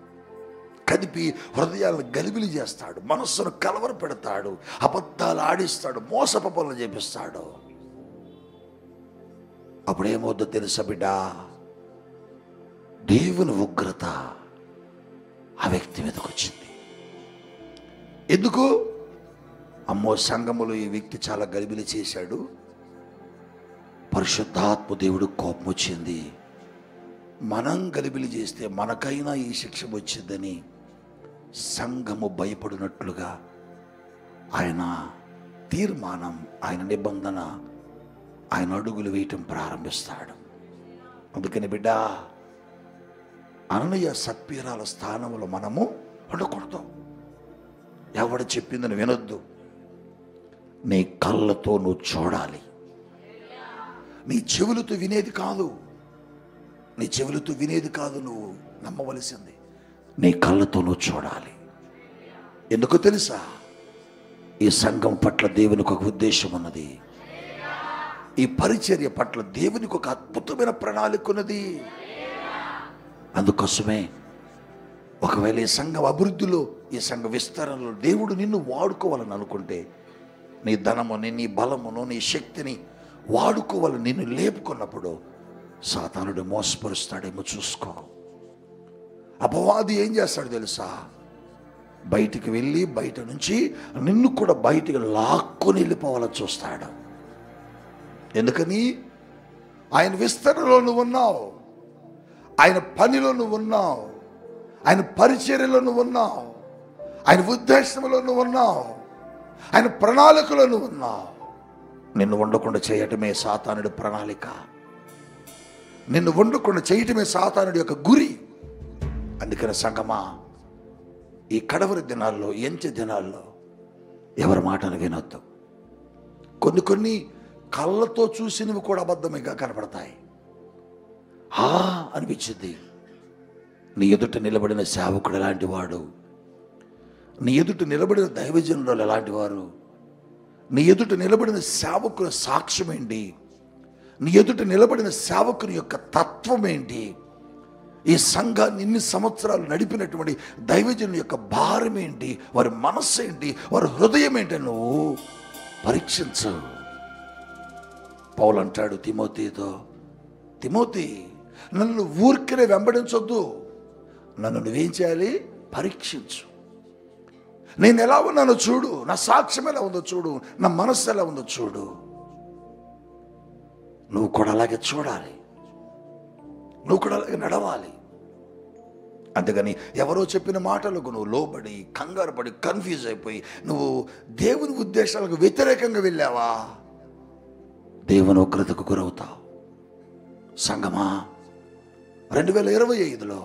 కదిపి హృదయాలను గలిబిలి చేస్తాడు, మనస్సును కలవర పెడతాడు, అబద్ధాలు ఆడిస్తాడు, మోసపు పనులు చేపిస్తాడు. అప్పుడేమవుద్దో తెలుసా బిడ్డ? దేవుని ఉగ్రత ఆ వ్యక్తి మీదకి వచ్చింది. ఎందుకు? అమ్మో సంఘములో ఈ వ్యక్తి చాలా గలిబిలి చేశాడు, పరిశుద్ధాత్మ దేవుడు కోపం వచ్చింది, మనం గలిబిలి చేస్తే మనకైనా ఈ శిక్ష వచ్చిందని సంఘము భయపడినట్లుగా ఆయన తీర్మానం, ఆయన నిబంధన, ఆయన అడుగులు వేయటం ప్రారంభిస్తాడు. అందుకని బిడ్డ, అననీయ సత్పీరాల స్థానంలో మనము ఉండకూడదు. ఎవడు చెప్పిందని వినొద్దు. నీ కళ్ళతో నువ్వు చూడాలి. నీ చెవులతో వినేది కాదు, నీ చెవులతో వినేది కాదు, నువ్వు నమ్మవలసింది నీ కళ్ళతో నువ్వు చూడాలి. ఎందుకో తెలుసా? ఈ సంఘం పట్ల దేవునికి ఒక ఉద్దేశం ఉన్నది. ఈ పరిచర్య పట్ల దేవునికి ఒక అద్భుతమైన ప్రణాళిక ఉన్నది. అందుకోసమే ఒకవేళ ఈ సంఘం అభివృద్ధిలో, ఈ సంఘ విస్తరణలో దేవుడు నిన్ను వాడుకోవాలని అనుకుంటే, నీ ధనముని, నీ బలమును, నీ శక్తిని వాడుకోవాలని నిన్ను లేపుకున్నప్పుడు సాతానుడు మోసపరుస్తాడేమో చూసుకో. అపవాది ఏం చేస్తాడు తెలుసా? బయటికి వెళ్ళి బయట నుంచి నిన్ను కూడా బయటికి లాక్కొని వెళ్ళిపోవాలని చూస్తాడు. ఎందుకని? ఆయన విస్తరణలో నువ్వు ఉన్నావు, ఆయన పనిలో నువ్వు ఉన్నావు, ఆయన పరిచర్యలో నువ్వు ఉన్నావు, ఆయన ఉద్దేశంలో నువ్వు ఉన్నావు, ఆయన ప్రణాళికలో నువ్వు ఉన్నావు. నిన్ను ఉండకుండా చేయటమే సాతానుడి ప్రణాళిక. నిన్ను ఉండకుండా చేయటమే సాతానుడి యొక్క గురి. అందుకని సంగమా, ఈ కడవరి దినాల్లో, ఎంచె దినాల్లో ఎవరి మాటను వినొద్దు. కొన్ని కళ్ళతో చూసినవి కూడా అబద్ధంగా కనపడతాయి. అనిపించింది. నీ ఎదుట నిలబడిన సేవకుడు ఎలాంటి వాడు, నీ ఎదుట నిలబడిన దైవజనులు ఎలాంటి వారు, నీ ఎదుట నిలబడిన సేవకుల సాక్ష్యం ఏంటి, నీ ఎదుట నిలబడిన సేవకుని యొక్క తత్వం ఏంటి, ఈ సంఘాన్ని ఇన్ని సంవత్సరాలు నడిపినటువంటి దైవజనుల యొక్క భారం ఏంటి, వారి మనస్సు ఏంటి, వారి హృదయం ఏంటి, నువ్వు పరీక్షించు. పౌలు అంటాడు తిమోతితో, తిమోతి, నన్ను ఊరికనే వెంబడించొద్దు, నన్ను నువ్వేం చేయాలి? పరీక్షించు. నేను ఎలా ఉన్నానో చూడు, నా సాక్ష్యం ఎలా ఉందో చూడు, నా మనస్సు ఎలా ఉందో చూడు. నువ్వు కూడా అలాగే చూడాలి, నువ్వు కూడా అలాగే నడవాలి. అంతేగాని ఎవరో చెప్పిన మాటలకు నువ్వు లోబడి, కంగారు పడి, కన్ఫ్యూజ్ అయిపోయి నువ్వు దేవుని ఉద్దేశాలకు వ్యతిరేకంగా వెళ్ళావా, దేవుని ఉగ్రతకు గురవుతావు. సంగమా, 2025లో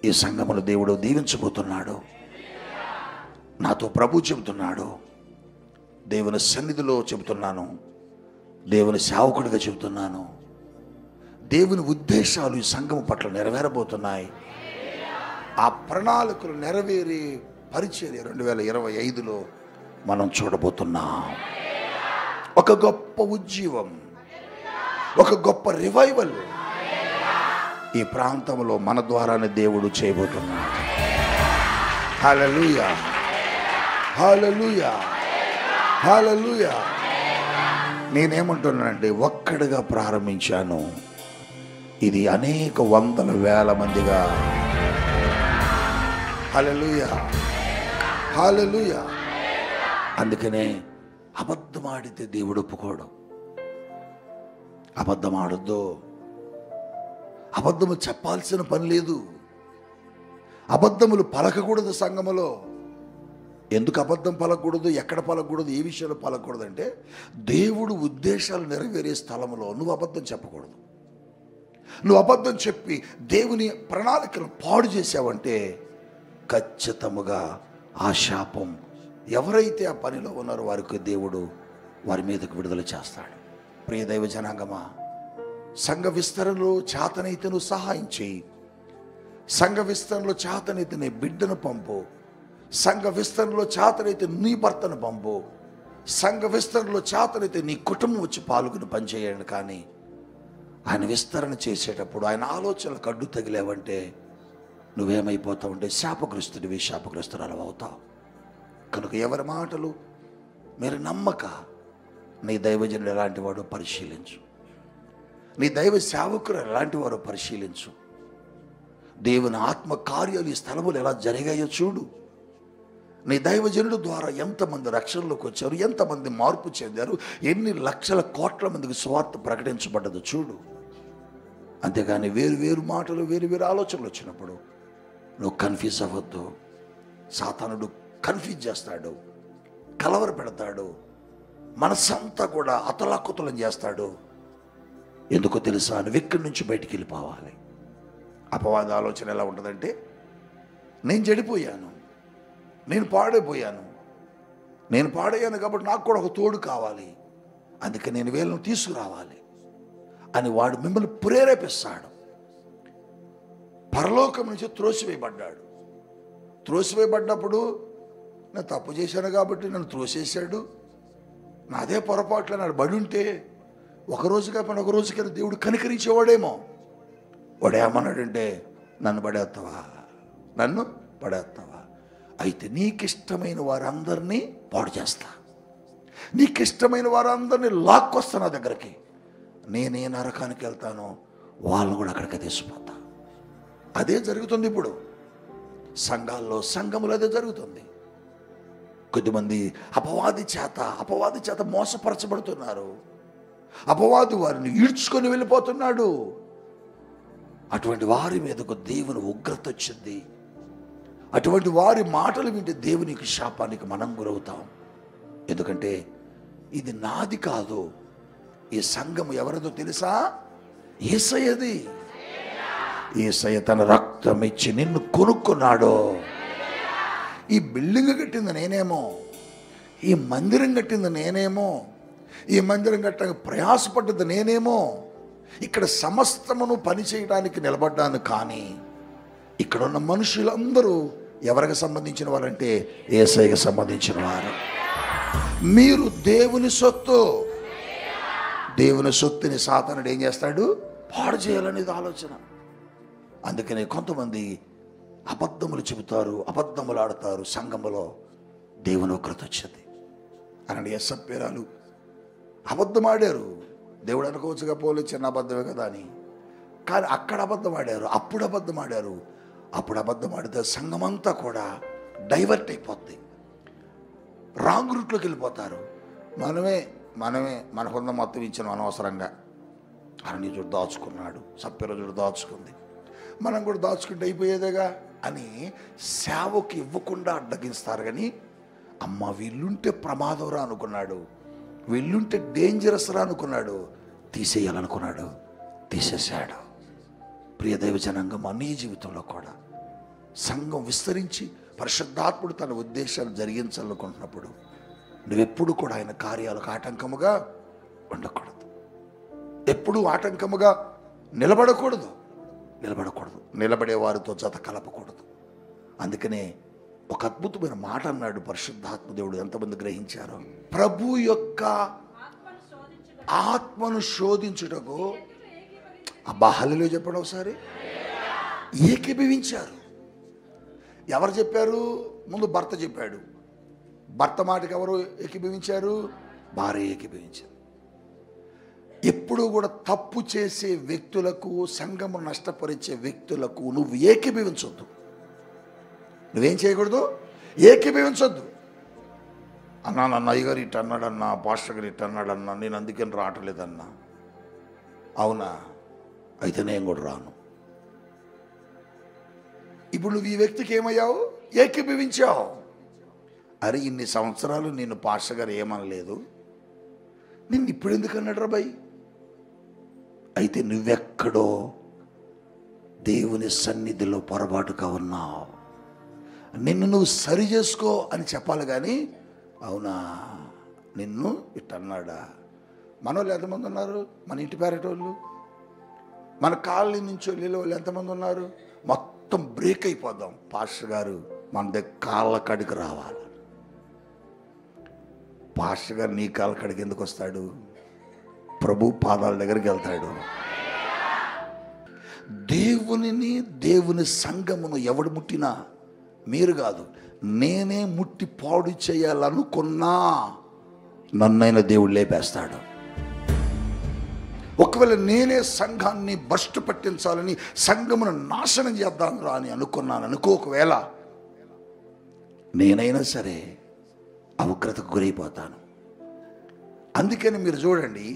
ఈ సంఘమును దేవుడు దీవించబోతున్నాడు. నాతో ప్రభు చెబుతున్నాడు, దేవుని సన్నిధిలో చెబుతున్నాను, దేవుని సేవకుడిగా చెబుతున్నాను. దేవుని ఉద్దేశాలు ఈ సంఘము పట్ల నెరవేరబోతున్నాయి. ఆ ప్రణాళికలు నెరవేరి పరిచర్య 2025లో మనం చూడబోతున్నాం. ఒక గొప్ప ఉజ్జీవం, ఒక గొప్ప రివైవల్ ఈ ప్రాంతంలో మన ద్వారానే దేవుడు చేయబోతున్నాడు. హల్లెలూయా, హల్లెలూయా, హల్లెలూయా. నేనేమంటున్నానంటే, ఒక్కడిగా ప్రారంభించాను, ఇది అనేక వందల వేల మందిగా. హల్లెలూయా, హల్లెలూయా. అందుకనే అబద్ధం ఆడితే దేవుడు ఒప్పుకోడు. అబద్ధం ఆడొద్దు. అబద్ధము చెప్పాల్సిన పని లేదు. అబద్ధములు పలకకూడదు సంఘములో. ఎందుకు అబద్ధం పలకూడదు, ఎక్కడ పలకూడదు, ఏ విషయంలో పలకూడదు అంటే, దేవుడు ఉద్దేశాలు నెరవేరే స్థలంలో నువ్వు అబద్ధం చెప్పకూడదు. నువ్వు అబద్ధం చెప్పి దేవుని ప్రణాళికను పాడు చేసావంటే ఖచ్చితముగా ఆ శాపం ఎవరైతే ఆ పనిలో ఉన్నారో వారికి దేవుడు వారి మీదకు విడుదల చేస్తాడు. ప్రియ దైవ జనాంగమా, సంఘ విస్తరణలో చేతనైతే నువ్వు సహాయం చేయి. సంఘ విస్తరణలో చేతనైతే నీ బిడ్డను పంపు. సంఘ విస్తరణలో చేతనైతే నీ భర్తను పంపు. సంఘ విస్తరణలో చేతనైతే నీ కుటుంబం వచ్చి పాల్గొని పనిచేయండి. కానీ ఆయన విస్తరణ చేసేటప్పుడు ఆయన ఆలోచనలకు అడ్డు తగిలేవంటే నువ్వేమైపోతావు అంటే శాపగ్రస్తుడివి, శాపగ్రస్తురాలు అవుతావు. కనుక ఎవరి మాటలు మీరు నమ్మక నీ దైవజనుడు ఎలాంటి వాడో పరిశీలించు. నీ దైవ సేవకులు ఎలాంటి వారో పరిశీలించు. దేవుని ఆత్మ కార్యాలు ఈ స్థలములు ఎలా జరిగాయో చూడు. నీ దైవజనుడు ద్వారా ఎంతమంది రక్షణలోకి వచ్చారు, ఎంతమంది మార్పు చెందారు, ఎన్ని లక్షల కోట్ల మందికి సువార్త ప్రకటించబడ్డదో చూడు. అంతేగాని వేరు వేరు మాటలు, వేరు వేరు ఆలోచనలు వచ్చినప్పుడు నువ్వు కన్ఫ్యూజ్ అవ్వద్దు. సాతానుడు కన్ఫ్యూజ్ చేస్తాడు, కలవర పెడతాడు, మనసంతా కూడా అతలాకుతలం చేస్తాడు. ఎందుకో తెలుసా? నువ్వు ఇక్కడి నుంచి బయటికి వెళ్ళిపోవాలి. అపవాద ఆలోచన ఎలా ఉంటుందంటే, నేను చెడిపోయాను, నేను పాడైపోయాను, నేను పాడయ్యాను కాబట్టి నాకు కూడా ఒక తోడు కావాలి, అందుకే నేను వీళ్ళను తీసుకురావాలి అని వాడు మిమ్మల్ని ప్రేరేపిస్తాడు. పరలోకం నుంచి త్రోసివేయబడ్డాడు. త్రోసివేయబడ్డప్పుడు నేను తప్పు చేశాను కాబట్టి నన్ను త్రోసేశాడు, నాదే పొరపాట్లు నాడు బడి ఉంటే ఒకరోజు కాకపోయినా ఒక రోజుకైనా దేవుడు కనికరించేవాడేమో. వాడు ఏమన్నాడంటే, నన్ను పడేస్తావా, నన్ను పడేస్తావా, అయితే నీకిష్టమైన వారందరినీ పాడు చేస్తా, నీకిష్టమైన వారందరినీ లాక్కొస్తా నా దగ్గరికి, నేనే నరకానికి వెళ్తాను, వాళ్ళను కూడా అక్కడికి తీసుకుపోతా. అదే జరుగుతుంది ఇప్పుడు సంఘాల్లో, సంఘములు అదే జరుగుతుంది. కొద్దిమంది అపవాది చేత మోసపరచబడుతున్నారు. అపవాది వారిని ఈడ్చుకొని వెళ్ళిపోతున్నాడు. అటువంటి వారి మీదకు దేవుని ఉగ్రత వచ్చింది. అటువంటి వారి మాటలు వింటే దేవునికి శాపానికి మనం గురవుతాం. ఎందుకంటే ఇది నాది కాదు, ఈ సంఘం ఎవరిదో తెలుసా? యేసయ్యది. యేసయ్య తన రక్తం ఇచ్చి నిన్ను కొనుక్కున్నాడు. ఈ బిల్డింగ్ కట్టింది నేనేమో, ఈ మందిరం కట్టింది నేనేమో, ఈ మందిరం కట్టడానికి ప్రయాసపడ్డది నేనేమో, ఇక్కడ సమస్తమును పని చేయడానికి నిలబడ్డాను. కానీ ఇక్కడ ఉన్న మనుషులందరూ ఎవరికి సంబంధించిన వారంటే యేసయ్యకి సంబంధించిన వారు. మీరు దేవుని సొత్తు. దేవుని సొత్తుని సాతానుడు ఏం చేస్తాడు? పాడు చేయాలనేది ఆలోచన. అందుకనే కొంతమంది అబద్ధములు చెబుతారు, అబద్ధములు ఆడతారు. సంఘములో దేవుని ఉగ్రత వచ్చింది. అలాంటి ఎస్సప్పేరాలు అబద్ధం ఆడారు. దేవుడు అనుకోవచ్చుగా, పోలే చిన్న అబద్ధమే కదా అని. కానీ అక్కడ అబద్ధం ఆడారు, అప్పుడు అబద్ధం ఆడారు. అప్పుడు అబద్ధం ఆడితే సంఘమంతా కూడా డైవర్ట్ అయిపోద్ది, రాంగ్ రూట్లోకి వెళ్ళిపోతారు. మనమే మనకున్న మొత్తం ఇచ్చిన అనవసరంగా అరణ్య చూడు దాచుకున్నాడు, సప్పెర చూడు దాచుకుంది, మనం కూడా దాచుకుంటే అయిపోయేదేగా అని సేవకి ఇవ్వకుండా అడ్డగిస్తారు. కానీ అమ్మ వీళ్ళుంటే ప్రమాదం రా అనుకున్నాడు, వీళ్ళుంటే డేంజరస్ రా అనుకున్నాడు, తీసేయాలనుకున్నాడు, తీసేశాడు. ప్రియ దైవ జనాంగం, నీ జీవితంలో కూడా సంఘం విస్తరించి పరిశుద్ధాత్ముడు తన ఉద్దేశాలు జరిగించాలనుకుంటున్నప్పుడు నువ్వెప్పుడు కూడా ఆయన కార్యాలకు ఆటంకముగా ఉండకూడదు, ఎప్పుడు ఆటంకముగా నిలబడకూడదు. నిలబడే వారితో జత కలపకూడదు. అందుకనే ఒక అద్భుతమైన మాట అన్నాడు పరిశుద్ధాత్మ దేవుడు. ఎంతమంది గ్రహించారో? ప్రభు యొక్క ఆత్మను శోధించుటకు, అబ్బా హల్లెలూయా చెప్పండి ఒకసారి. ఏకీభవించారు. ఎవరు చెప్పారు? ముందు భర్త చెప్పాడు. భర్త మాటకి ఎవరు ఏకీభవించారు? భార్య ఏకీభవించారు. ఎప్పుడు కూడా తప్పు చేసే వ్యక్తులకు, సంఘము నష్టపరిచే వ్యక్తులకు నువ్వు ఏకీభవించొద్దు. నువ్వేం చేయకూడదు? ఏకీభవించొద్దు. అన్నా నన్ను అయ్యగారు ఇట్టు అన్నాడన్నా, పాస్టర్ గారు ఇట్టు అన్నాడన్నా, నేను అందుకని రావట్లేదన్నా. అవునా? అయితే నేను కూడా రాను. ఇప్పుడు నువ్వు ఈ వ్యక్తికి ఏమయ్యావు? ఏకీభవించావు. అరే ఇన్ని సంవత్సరాలు నేను పాస్టర్ గారు ఏమనలేదు, నిన్ను ఇప్పుడు ఎందుకు అన్నాడు రా భయ్? అయితే నువ్వెక్కడో దేవుని సన్నిధిలో పొరపాటుగా ఉన్నావు, నిన్ను నువ్వు సరి చేసుకో అని చెప్పాలి. కానీ అవునా నిన్ను ఇట్టన్నాడా? మన వాళ్ళు ఎంతమంది ఉన్నారు? మన ఇంటి పేరటోళ్ళు, మన కాలనీ నుంచి వెళ్ళే వాళ్ళు ఎంతమంది ఉన్నారు? మొత్తం బ్రేక్ అయిపోదాం. పాస్టర్ గారు మన దగ్గర కాళ్ళ కడికి రావాలి. పాస్టర్ గారు నీ కాళ్ళ కడికి ఎందుకు వస్తాడు? ప్రభు పాదాల దగ్గరికి వెళ్తాడు. దేవుని సంఘమును ఎవడు ముట్టినా, మీరు కాదు నేనే ముట్టి పాడు చేయాలనుకున్నా నన్నైనా దేవుడు లేపేస్తాడు. ఒకవేళ నేనే సంఘాన్ని భ్రష్టు పట్టించాలని, సంఘమును నాశనం చేద్దాం రా అని అనుకున్నాను అనుకో, ఒకవేళ నేనైనా సరే ఆ ఉగ్రతకు గురైపోతాను. అందుకని మీరు చూడండి,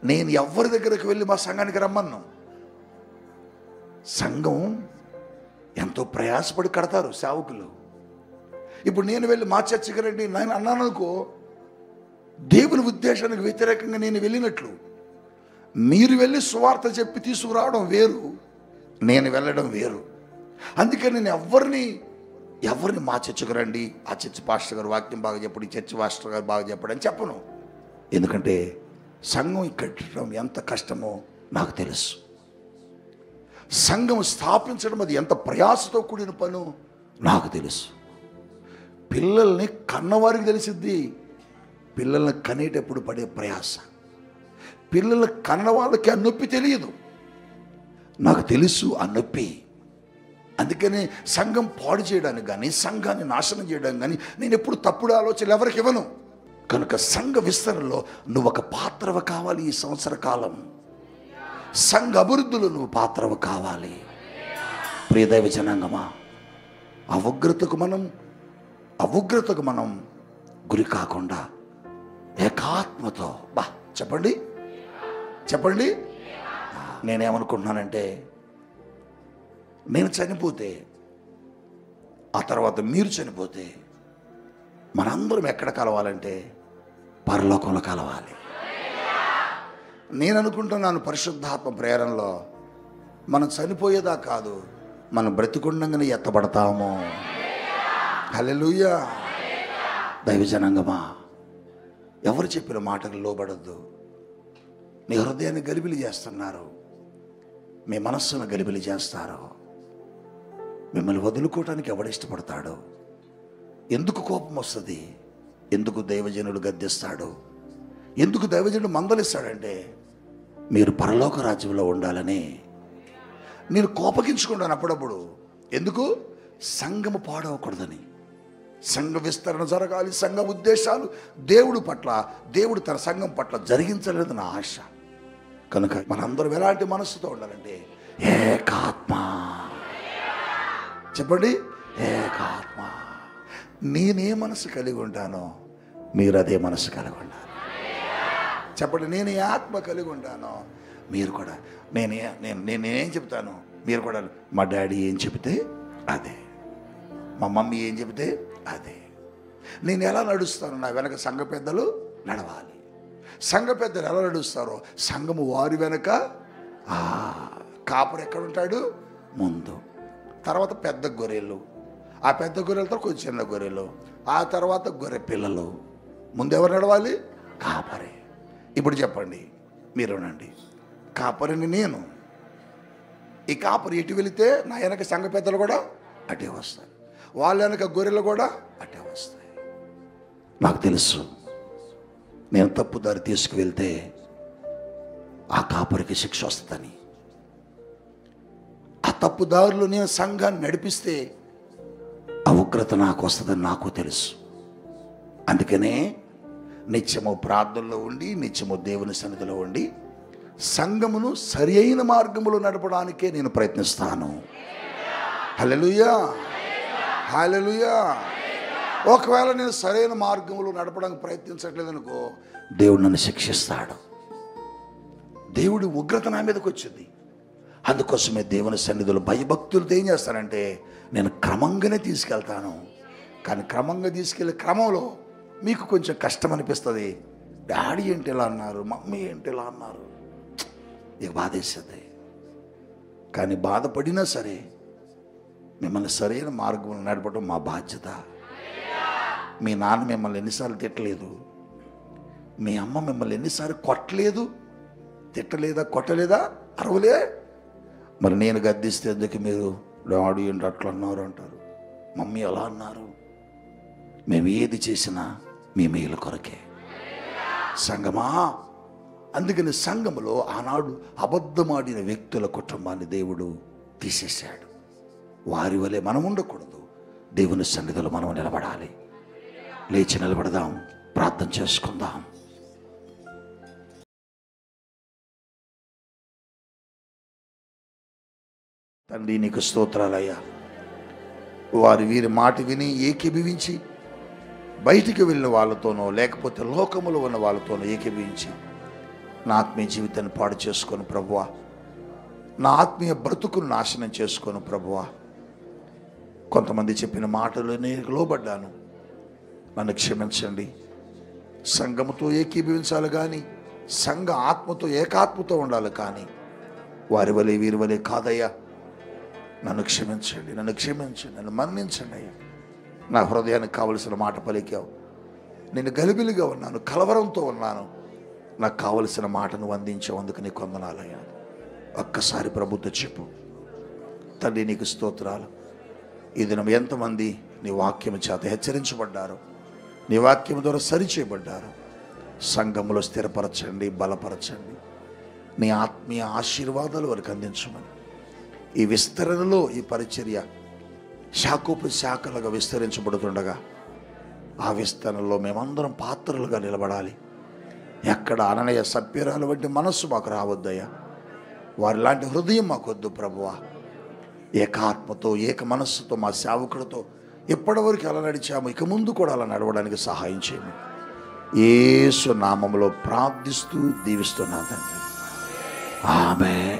నేను ఎవరి దగ్గరకు వెళ్ళి మా సంఘానికి రమ్మను. సంఘం ఎంతో ప్రయాసపడి కడతారు సేవకులు. ఇప్పుడు నేను వెళ్ళి మా చర్చకి రండి నేను అన్నాను అనుకో, దేవుని ఉద్దేశానికి వ్యతిరేకంగా నేను వెళ్ళినట్లు. మీరు వెళ్ళి సువార్త చెప్పి తీసుకురావడం వేరు, నేను వెళ్ళడం వేరు. అందుకని నేను ఎవరిని మా చర్చకు రండి, ఆ చర్చి పాస్టర్ గారు వాక్యం బాగా చెప్పడు, ఈ చర్చి పాస్టర్ గారు బాగా చెప్పడు అని చెప్పను. ఎందుకంటే సంఘం కట్టడం ఎంత కష్టమో నాకు తెలుసు. సంఘం స్థాపించడం అది ఎంత ప్రయాసతో కూడిన పను నాకు తెలుసు. పిల్లల్ని కన్నవారికి తెలిసిద్ది, పిల్లల్ని కనేటప్పుడు పడే ప్రయాస. పిల్లల్ని కన్న వాళ్ళకి ఆ నొప్పి తెలియదు, నాకు తెలుసు ఆ నొప్పి. అందుకని సంఘం పాడు చేయడానికి కానీ, సంఘాన్ని నాశనం చేయడానికి కానీ నేను ఎప్పుడు తప్పుడు ఆలోచనలు ఎవరికి ఇవ్వను. కనుక సంఘ విస్తరణలో నువ్వు ఒక పాత్రవ కావాలి. ఈ సంవత్సర కాలం సంఘ అభివృద్ధిలో నువ్వు పాత్రవ కావాలి. ప్రియదైవ జనాంగమా, ఆ ఉగ్రతకు మనం గురి కాకుండా ఏకాత్మతో చెప్పండి. నేనేమనుకుంటున్నానంటే, నేను చనిపోతే, ఆ తర్వాత మీరు చనిపోతే మనందరం ఎక్కడ కలవాలంటే పరలోకంలో కలవాలి. నేను అనుకుంటున్నాను పరిశుద్ధాత్మ ప్రేరణలో మనం చనిపోయేదా కాదు, మనం బ్రతికుండంగానే ఎత్తబడతాము. హల్లెలూయా. దైవజనాంగమా, ఎవరు చెప్పిన మాటకు లోబడద్దు. నీ హృదయాన్ని గలిబిలి చేస్తున్నారు, మీ మనస్సును గలిబిలి చేస్తారు. మిమ్మల్ని వదులుకోవటానికి ఎవడు ఇష్టపడతాడు? ఎందుకు కోపం వస్తుంది? ఎందుకు దైవజనుడు గద్దిస్తాడు? ఎందుకు దైవజనుడు మందలిస్తాడంటే, మీరు పరలోక రాజ్యంలో ఉండాలని. నేను కోపగించుకుంటాను అప్పుడప్పుడు. ఎందుకు? సంఘము పాడవకూడదని. సంఘ విస్తరణ జరగాలి. సంఘ ఉద్దేశాలు దేవుడు తన సంఘం పట్ల జరిగించలేదు నా ఆశ. కనుక మనందరం ఎలాంటి మనస్సుతో ఉండాలంటే ఏకాత్మ. చెప్పండి, ఏకాత్మ. నేనే మనసు కలిగి ఉంటానో మీరు అదే మనసు కలిగి ఉండాలి. చెప్పండి, నేను ఏ ఆత్మ కలిగి ఉంటానో మీరు కూడా నేనేం చెప్తాను మీరు కూడా. మా డాడీ ఏం చెబితే అదే, మా మమ్మీ ఏం చెబితే అదే. నేను ఎలా నడుస్తాను, నా వెనక సంఘ పెద్దలు నడవాలి. సంఘ పెద్దలు ఎలా నడుస్తారో సంఘము వారి వెనక. కాపురు ఎక్కడ ఉంటాడు? ముందు. తర్వాత పెద్ద గొర్రెలు, ఆ పెద్ద గొర్రెలతో కొంచెం చిన్న గొర్రెలు, ఆ తర్వాత గొర్రె పిల్లలు. ముందెవరు నడవాలి? కాపరి. ఇప్పుడు చెప్పండి, మీరునండి, కాపరిని నేను. ఈ కాపరి ఎటు వెళితే నా వెనక సంఘ పెద్దలు కూడా అటే వస్తాయి, వాళ్ళ వెనక గొర్రెలు కూడా అటే వస్తాయి. నాకు తెలుసు, నేను తప్పు దారి తీసుకువెళ్తే ఆ కాపరికి శిక్ష వస్తుందని. ఆ తప్పు దారిలో నేను సంఘాన్ని నడిపిస్తే ఆ ఉగ్రత నాకు వస్తుందని నాకు తెలుసు. అందుకనే నిత్యము ప్రార్థనలో ఉండి, నిత్యము దేవుని సన్నిధిలో ఉండి సంఘమును సరి అయిన మార్గములో నడపడానికే నేను ప్రయత్నిస్తాను. హల్లెలూయా, హల్లెలూయా. ఒకవేళ నేను సరైన మార్గంలో నడపడానికి ప్రయత్నించట్లేదు అనుకో, దేవుడు నన్ను శిక్షిస్తాడు. దేవుడి ఉగ్రత నా మీదకి వచ్చింది. అందుకోసమే దేవుని సన్నిధిలో భయభక్తులతో ఏం చేస్తానంటే, నేను క్రమంగానే తీసుకెళ్తాను. కానీ క్రమంగా తీసుకెళ్ళే క్రమంలో మీకు కొంచెం కష్టం అనిపిస్తుంది. డాడీ ఏంటి ఇలా అన్నారు, మమ్మీ ఏంటి ఇలా అన్నారు, ఇక బాధేస్తుంది. కానీ బాధపడినా సరే మిమ్మల్ని సరైన మార్గంలో నడపడం మా బాధ్యత. మీ నాన్న మిమ్మల్ని ఎన్నిసార్లు తిట్టలేదు, మీ అమ్మ మిమ్మల్ని ఎన్నిసార్లు కొట్టలేదు, తిట్టలేదా, కొట్టలేదా, అరవలే. మరి నేను గద్దిస్తే ఎందుకు మీరు డాడీ ఏంటి అట్లా అన్నారు అంటారు, మమ్మీ అలా అన్నారు. మేము ఏది చేసినా మీ మేలు కొరకే సంఘమా. అందుకని సంఘములో ఆనాడు అబద్ధమాడిన వ్యక్తుల కుటుంబాన్ని దేవుడు తీసేశాడు. వారి వలె మనం ఉండకూడదు. దేవుని సన్నిధిలో మనం నిలబడాలి. లేచి నిలబడదాం, ప్రార్థన చేసుకుందాం. తండ్రి, నీకు స్తోత్రాలయ్యా. వారు వీరి మాట విని ఏకీభవించి బయటికి వెళ్ళిన వాళ్ళతోనో లేకపోతే లోకములో ఉన్న వాళ్ళతోనో ఏకీభవించి నా ఆత్మీయ జీవితాన్ని పాడు చేసుకొని ప్రభువా, నా ఆత్మీయ బ్రతుకును నాశనం చేసుకొని ప్రభువా, కొంతమంది చెప్పిన మాటలు నేను లోబడ్డాను, నన్ను క్షమించండి. సంఘముతో ఏకీభవించాలి కానీ, సంఘ ఆత్మతో ఏకాత్మతో ఉండాలి కానీ వారి వలె వీరి వలె కాదయ్యా. నన్ను క్షమించండి, నన్ను క్షమించండి, నన్ను మన్నించండి అయ్యా. నా హృదయానికి కావలసిన మాట పలికావు. నేను గలిబిలిగా ఉన్నాను, కలవరంతో ఉన్నాను, నాకు కావలసిన మాటను అందించావు, అందుకు నీకు వందనాలయ్యా. ఒక్కసారి ప్రభుతో చెప్పు. తండ్రి నీకు స్తోత్రాలు. ఈ దినం ఎంతమంది నీ వాక్యం చేత హెచ్చరించబడ్డారు, నీ వాక్యం ద్వారా సరిచేయబడ్డారు, సంఘములో స్థిరపరచండి, బలపరచండి. నీ ఆత్మీయ ఆశీర్వాదాలు వారికి అందించమని, ఈ విస్తరణలో ఈ పరిచర్య శాఖోపు శాఖలుగా విస్తరించబడుతుండగా ఆ విస్తరణలో మేమందరం పాత్రలుగా నిలబడాలి. ఎక్కడ అననయ సభ్యురాలు వంటి మనస్సు మాకు రావద్దయ్యా. వారి లాంటి హృదయం మాకొద్దు ప్రభువా. ఏకాత్మతో ఏక మనస్సుతో మా సేవకుడితో ఎప్పటివరకు అలా నడిచాము, ఇక ముందు కూడా అలా నడవడానికి సహాయం చేయము. యేసు నామములో ప్రార్థిస్తూ దీవిస్తున్నాను తండ్రి. ఆమేన్.